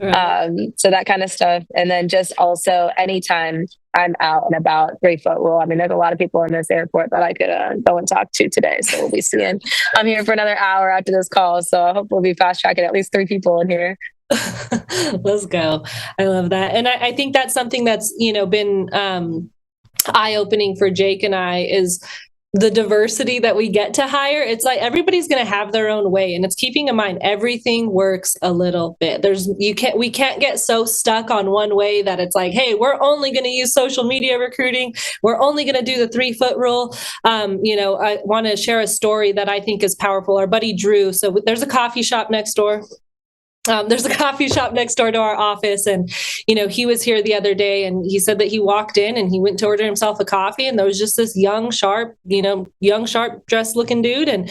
So that kind of stuff. And then just also anytime I'm out and about, 3-foot rule. I mean, there's a lot of people in this airport that I could go and talk to today. So we'll be seeing. I'm here for another hour after this call. So I hope we'll be fast tracking at least 3 people in here. Let's go. I love that. And I think that's something that's, been eye-opening for Jake and I is the diversity that we get to hire. It's like everybody's going to have their own way, and it's keeping in mind everything works a little bit. We can't get so stuck on one way that it's like, hey, we're only going to use social media recruiting. We're only going to do the 3-foot rule. I want to share a story that I think is powerful. Our buddy Drew. So there's a coffee shop next door. There's a coffee shop next door to our office. And, he was here the other day and he said that he walked in and he went to order himself a coffee. And there was just this young, sharp dressed looking dude. And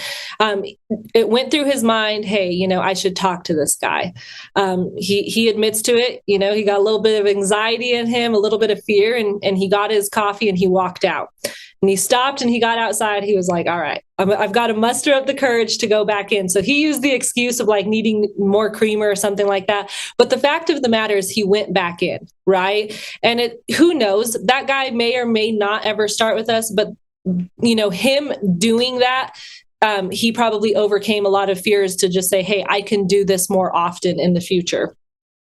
it went through his mind, hey, I should talk to this guy. He admits to it. He got a little bit of anxiety in him, a little bit of fear, and he got his coffee and he walked out. And he stopped and he got outside. He was like, all right, I've got to muster up the courage to go back in. So he used the excuse of like needing more creamer or something like that. But the fact of the matter is he went back in, right? And who knows, that guy may or may not ever start with us, but him doing that, he probably overcame a lot of fears to just say, hey, I can do this more often in the future.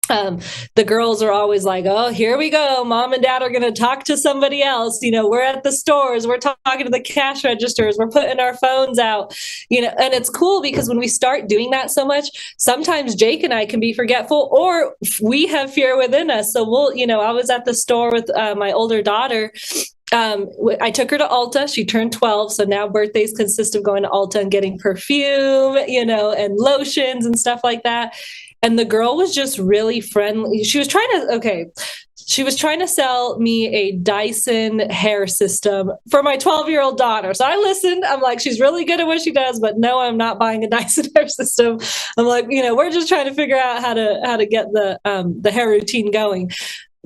The girls are always like, oh, here we go. Mom and dad are going to talk to somebody else. We're at the stores. We're talking to the cash registers. We're putting our phones out, and it's cool because when we start doing that so much, sometimes Jake and I can be forgetful or we have fear within us. So I was at the store with my older daughter. I took her to Ulta. She turned 12. So now birthdays consist of going to Ulta and getting perfume, and lotions and stuff like that. And the girl was just really friendly. She was trying to sell me a Dyson hair system for my 12-year-old daughter. So I listened. I'm like, she's really good at what she does, but no, I'm not buying a Dyson hair system. I'm like, we're just trying to figure out how to get the hair routine going.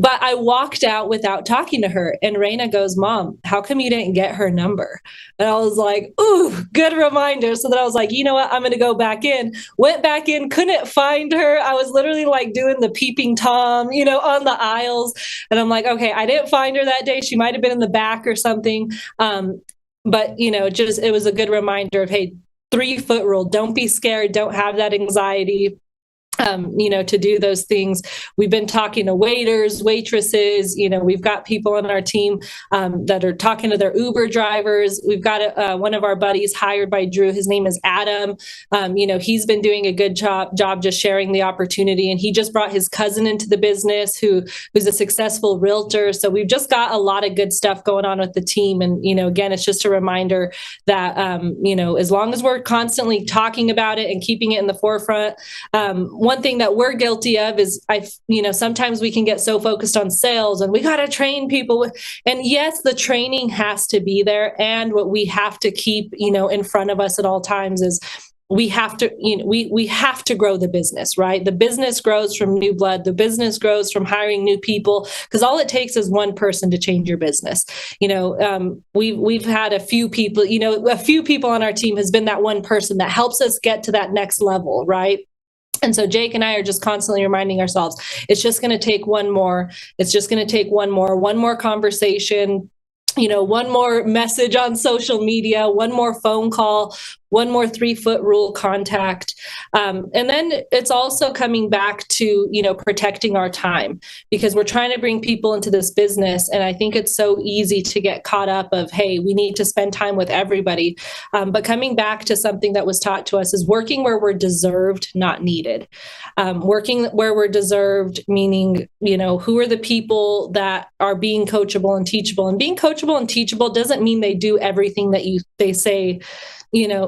But I walked out without talking to her. And Raina goes, Mom, how come you didn't get her number? And I was like, ooh, good reminder. So then I was like, you know what? I'm going to go back in. Went back in, couldn't find her. I was literally like doing the peeping Tom, on the aisles. And I'm like, okay, I didn't find her that day. She might have been in the back or something. But, it was a good reminder of, hey, 3-foot rule. Don't be scared. Don't have that anxiety. To do those things. We've been talking to waiters, waitresses, we've got people on our team that are talking to their Uber drivers. We've got one of our buddies hired by Drew. His name is Adam. He's been doing a good job just sharing the opportunity. And he just brought his cousin into the business who's a successful realtor. So we've just got a lot of good stuff going on with the team. And, again, it's just a reminder that, as long as we're constantly talking about it and keeping it in the forefront, one thing that we're guilty of is sometimes we can get so focused on sales and we got to train people. And yes, the training has to be there. And what we have to keep, in front of us at all times is we have to, we have to grow the business, right? The business grows from new blood. The business grows from hiring new people, because all it takes is one person to change your business. We've had a few people, a few people on our team has been that one person that helps us get to that next level, right? And so Jake and I are just constantly reminding ourselves, it's just going to take one more. It's just going to take one more conversation, one more message on social media, one more phone call, one more 3-foot rule contact. And then it's also coming back to, protecting our time, because we're trying to bring people into this business. And I think it's so easy to get caught up of, hey, we need to spend time with everybody. But coming back to something that was taught to us is working where we're deserved, not needed. Working where we're deserved, meaning, who are the people that are being coachable and teachable. And being coachable and teachable doesn't mean they do everything that they say,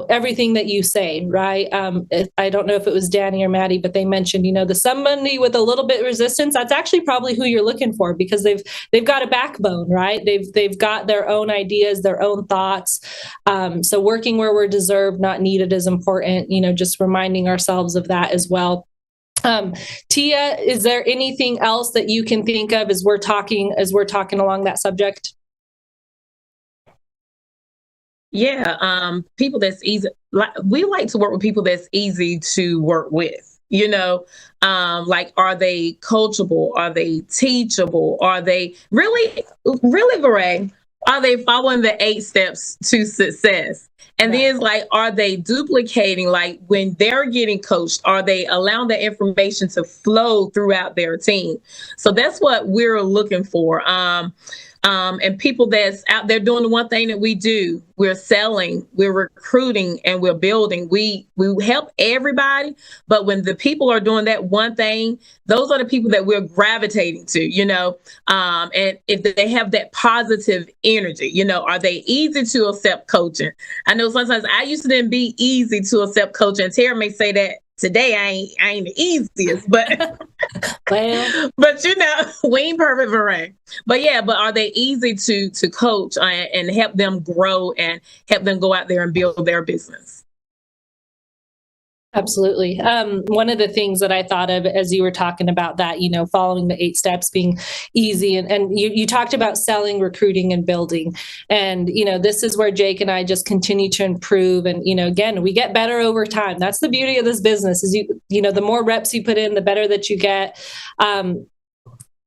everything that you say, right? I don't know if it was Dani or Maddie, but they mentioned, the somebody with a little bit of resistance, that's actually probably who you're looking for, because they've got a backbone, right? They've got their own ideas, their own thoughts. So working where we're deserved, not needed is important, just reminding ourselves of that as well. Tia, is there anything else that you can think of as we're talking along that subject? Yeah, people that's easy. We like to work with people that's easy to work with. Like, are they coachable? Are they teachable? Are they really, VeRae? Are they following the 8 steps to success? And then it's like, are they duplicating? Like, when they're getting coached, are they allowing the information to flow throughout their team? So that's what we're looking for. And people that's out there doing the one thing that we do. We're selling, we're recruiting, and we're building. We help everybody, but when the people are doing that one thing, those are the people that we're gravitating to, and if they have that positive energy, are they easy to accept coaching? I know sometimes I used to then be easy to accept coaching. Tara may say that today I ain't the easiest, but well, but we ain't perfect, VeRae. But are they easy to coach and help them grow and help them go out there and build their business? Absolutely. One of the things that I thought of as you were talking about that, following the 8 steps being easy, and you talked about selling, recruiting, and building. And, this is where Jake and I just continue to improve. And, again, we get better over time. That's the beauty of this business is, the more reps you put in, the better that you get.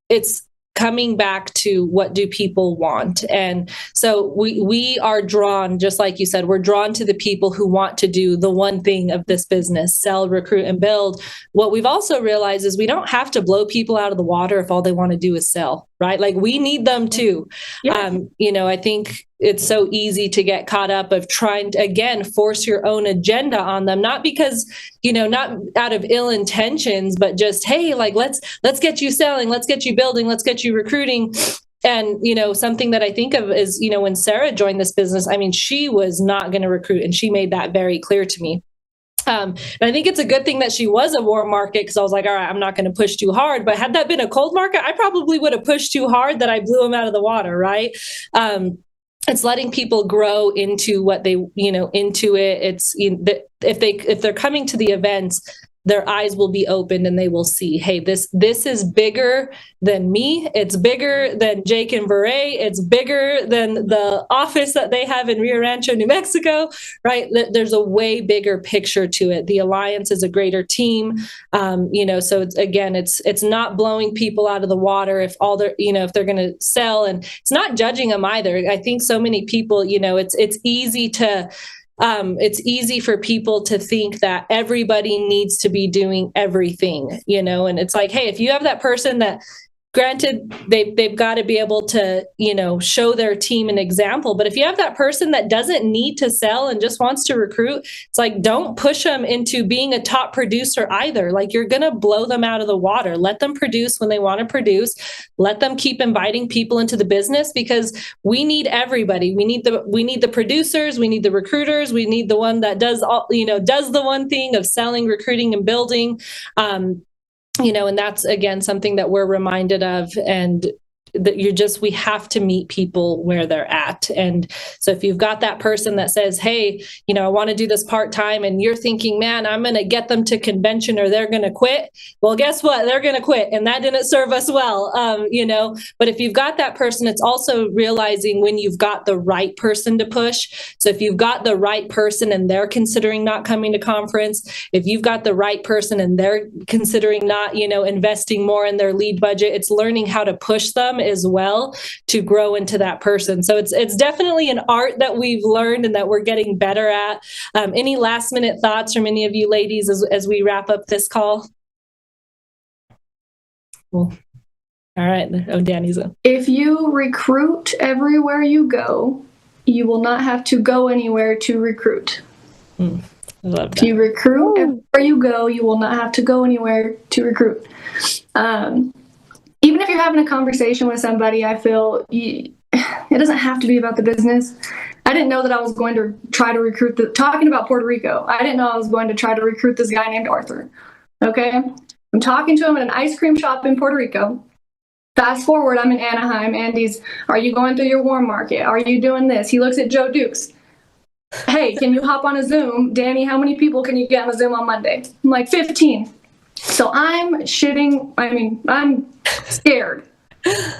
It's coming back to what do people want. And so we are drawn, just like you said, we're drawn to the people who want to do the one thing of this business, sell, recruit, and build. What we've also realized is we don't have to blow people out of the water if all they want to do is sell, right? Like, we need them too. Yes. I think it's so easy to get caught up of trying to, again, force your own agenda on them, not because, not out of ill intentions, but just, hey, like, let's get you selling, let's get you building, let's get you recruiting. And, something that I think of is, when Sarah joined this business, she was not going to recruit, and she made that very clear to me. And I think it's a good thing that she was a warm market, because I was like, all right, I'm not going to push too hard. But had that been a cold market, I probably would have pushed too hard that I blew them out of the water, right? It's letting people grow into what they, into it. It's if they're coming to the events, their eyes will be opened and they will see, hey, this is bigger than me. It's bigger than Jake and VeRae. It's bigger than the office that they have in Rio Rancho, New Mexico, right? There's a way bigger picture to it. The Alliance is a greater team. So it's not blowing people out of the water if if they're going to sell, and it's not judging them either. I think so many people, it's easy for people to think that everybody needs to be doing everything, and it's like, hey, if you have that person that, granted, they've got to be able to, show their team an example. But if you have that person that doesn't need to sell and just wants to recruit, it's like, don't push them into being a top producer either. Like, you're going to blow them out of the water. Let them produce when they want to produce. Let them keep inviting people into the business, because we need everybody. We need the producers. We need the recruiters. We need the one that does the one thing of selling, recruiting, and building. And that's, again, something that we're reminded of, and that we have to meet people where they're at. And so if you've got that person that says, hey, I want to do this part-time, and you're thinking, man, I'm going to get them to convention or they're going to quit. Well, guess what? They're going to quit. And that didn't serve us well, but if you've got that person, it's also realizing when you've got the right person to push. So if you've got the right person and they're considering not coming to conference, if you've got the right person and they're considering not, investing more in their lead budget, it's learning how to push them as well to grow into that person. So it's definitely an art that we've learned and that we're getting better at. Any last minute thoughts from any of you ladies as we wrap up this call? Cool. All right. Oh, Dani's up. If you recruit everywhere you go, you will not have to go anywhere to recruit. I love that. If you recruit everywhere you go, you will not have to go anywhere to recruit. Even if you're having a conversation with somebody, I feel it doesn't have to be about the business. I didn't know that I was going to try to recruit talking about Puerto Rico. I didn't know I was going to try to recruit this guy named Arthur. Okay. I'm talking to him at an ice cream shop in Puerto Rico. Fast forward, I'm in Anaheim. Andy's, are you going through your warm market? Are you doing this? He looks at Joe Dukes. Hey, can you hop on a Zoom? Danny, how many people can you get on a Zoom on Monday? I'm like, 15. So I'm scared.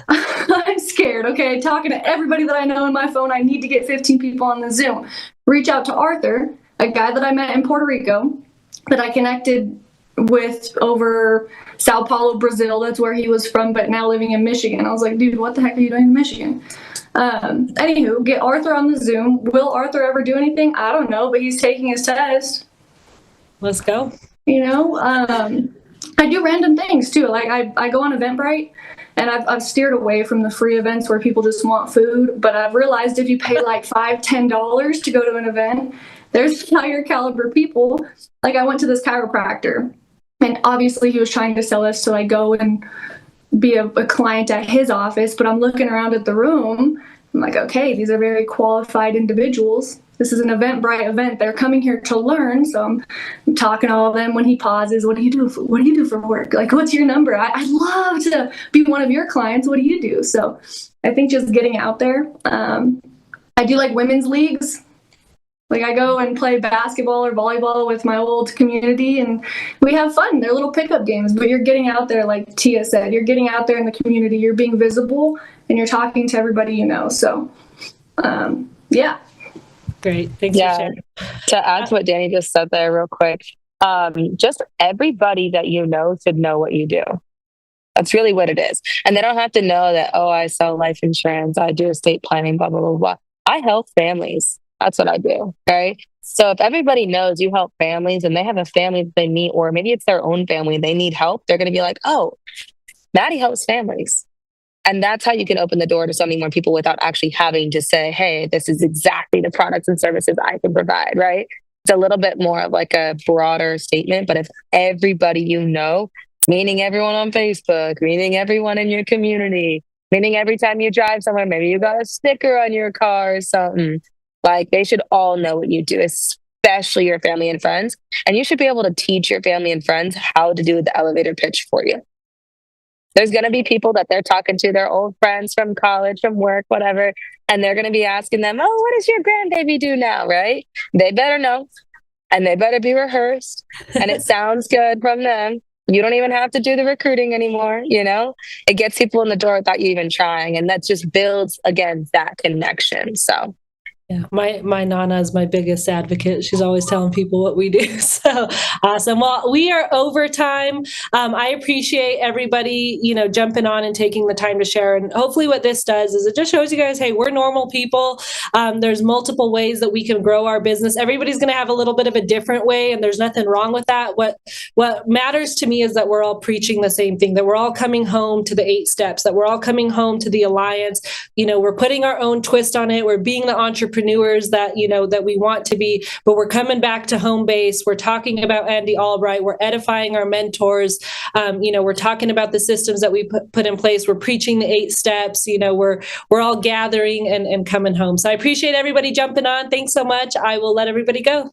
I'm scared, okay? Talking to everybody that I know on my phone, I need to get 15 people on the Zoom. Reach out to Arthur, a guy that I met in Puerto Rico that I connected with over Sao Paulo, Brazil. That's where he was from, but now living in Michigan. I was like, dude, what the heck are you doing in Michigan? Anywho, get Arthur on the Zoom. Will Arthur ever do anything? I don't know, but he's taking his test. Let's go. I do random things too. Like I go on Eventbrite, and I've steered away from the free events where people just want food. But I've realized if you pay like $5, $10 to go to an event, there's higher caliber people. Like I went to this chiropractor, and obviously he was trying to sell us. So I go and be a client at his office, but I'm looking around at the room. I'm like, okay, these are very qualified individuals. This is an Eventbrite event. They're coming here to learn. So I'm talking to all of them. When he pauses, what do you do for work? Like, what's your number? I'd love to be one of your clients. What do you do? So I think just getting out there. I do like women's leagues. Like I go and play basketball or volleyball with my old community, and we have fun. They're little pickup games, but you're getting out there, like Tia said, you're getting out there in the community, you're being visible, and you're talking to everybody you know. So, yeah. Great. Thanks for sharing. To add to what Dani just said there real quick, just everybody that you know should know what you do. That's really what it is. And they don't have to know that, oh, I sell life insurance, I do estate planning, blah, blah, blah, blah. I help families. That's what I do, right? So if everybody knows you help families and they have a family that they meet, or maybe it's their own family and they need help, they're going to be like, oh, Maddie helps families. And that's how you can open the door to so many more people without actually having to say, hey, this is exactly the products and services I can provide, right? It's a little bit more of like a broader statement. But if everybody you know, meaning everyone on Facebook, meaning everyone in your community, meaning every time you drive somewhere, maybe you got a sticker on your car or something, like they should all know what you do, especially your family and friends. And you should be able to teach your family and friends how to do the elevator pitch for you. There's going to be people that they're talking to, their old friends from college, from work, whatever. And they're going to be asking them, oh, what does your grandbaby do now? Right? They better know. and they better be rehearsed and it sounds good from them. You don't even have to do the recruiting anymore. It gets people in the door without you even trying. And that just builds, again, that connection. So yeah, my Nana is my biggest advocate. She's always telling people what we do. So awesome. Well, we are over time. I appreciate everybody, jumping on and taking the time to share. And hopefully what this does is it just shows you guys, hey, we're normal people. There's multiple ways that we can grow our business. Everybody's going to have a little bit of a different way, and there's nothing wrong with that. What matters to me is that we're all preaching the same thing, that we're all coming home to the 8 steps, that we're all coming home to the Alliance. We're putting our own twist on it. We're being the entrepreneurs that that we want to be, but we're coming back to home base. We're talking about Andy Albright. We're edifying our mentors. We're talking about the systems that we put in place. We're preaching the 8 steps. We're all gathering and coming home. So I appreciate everybody jumping on. Thanks so much. I will let everybody go.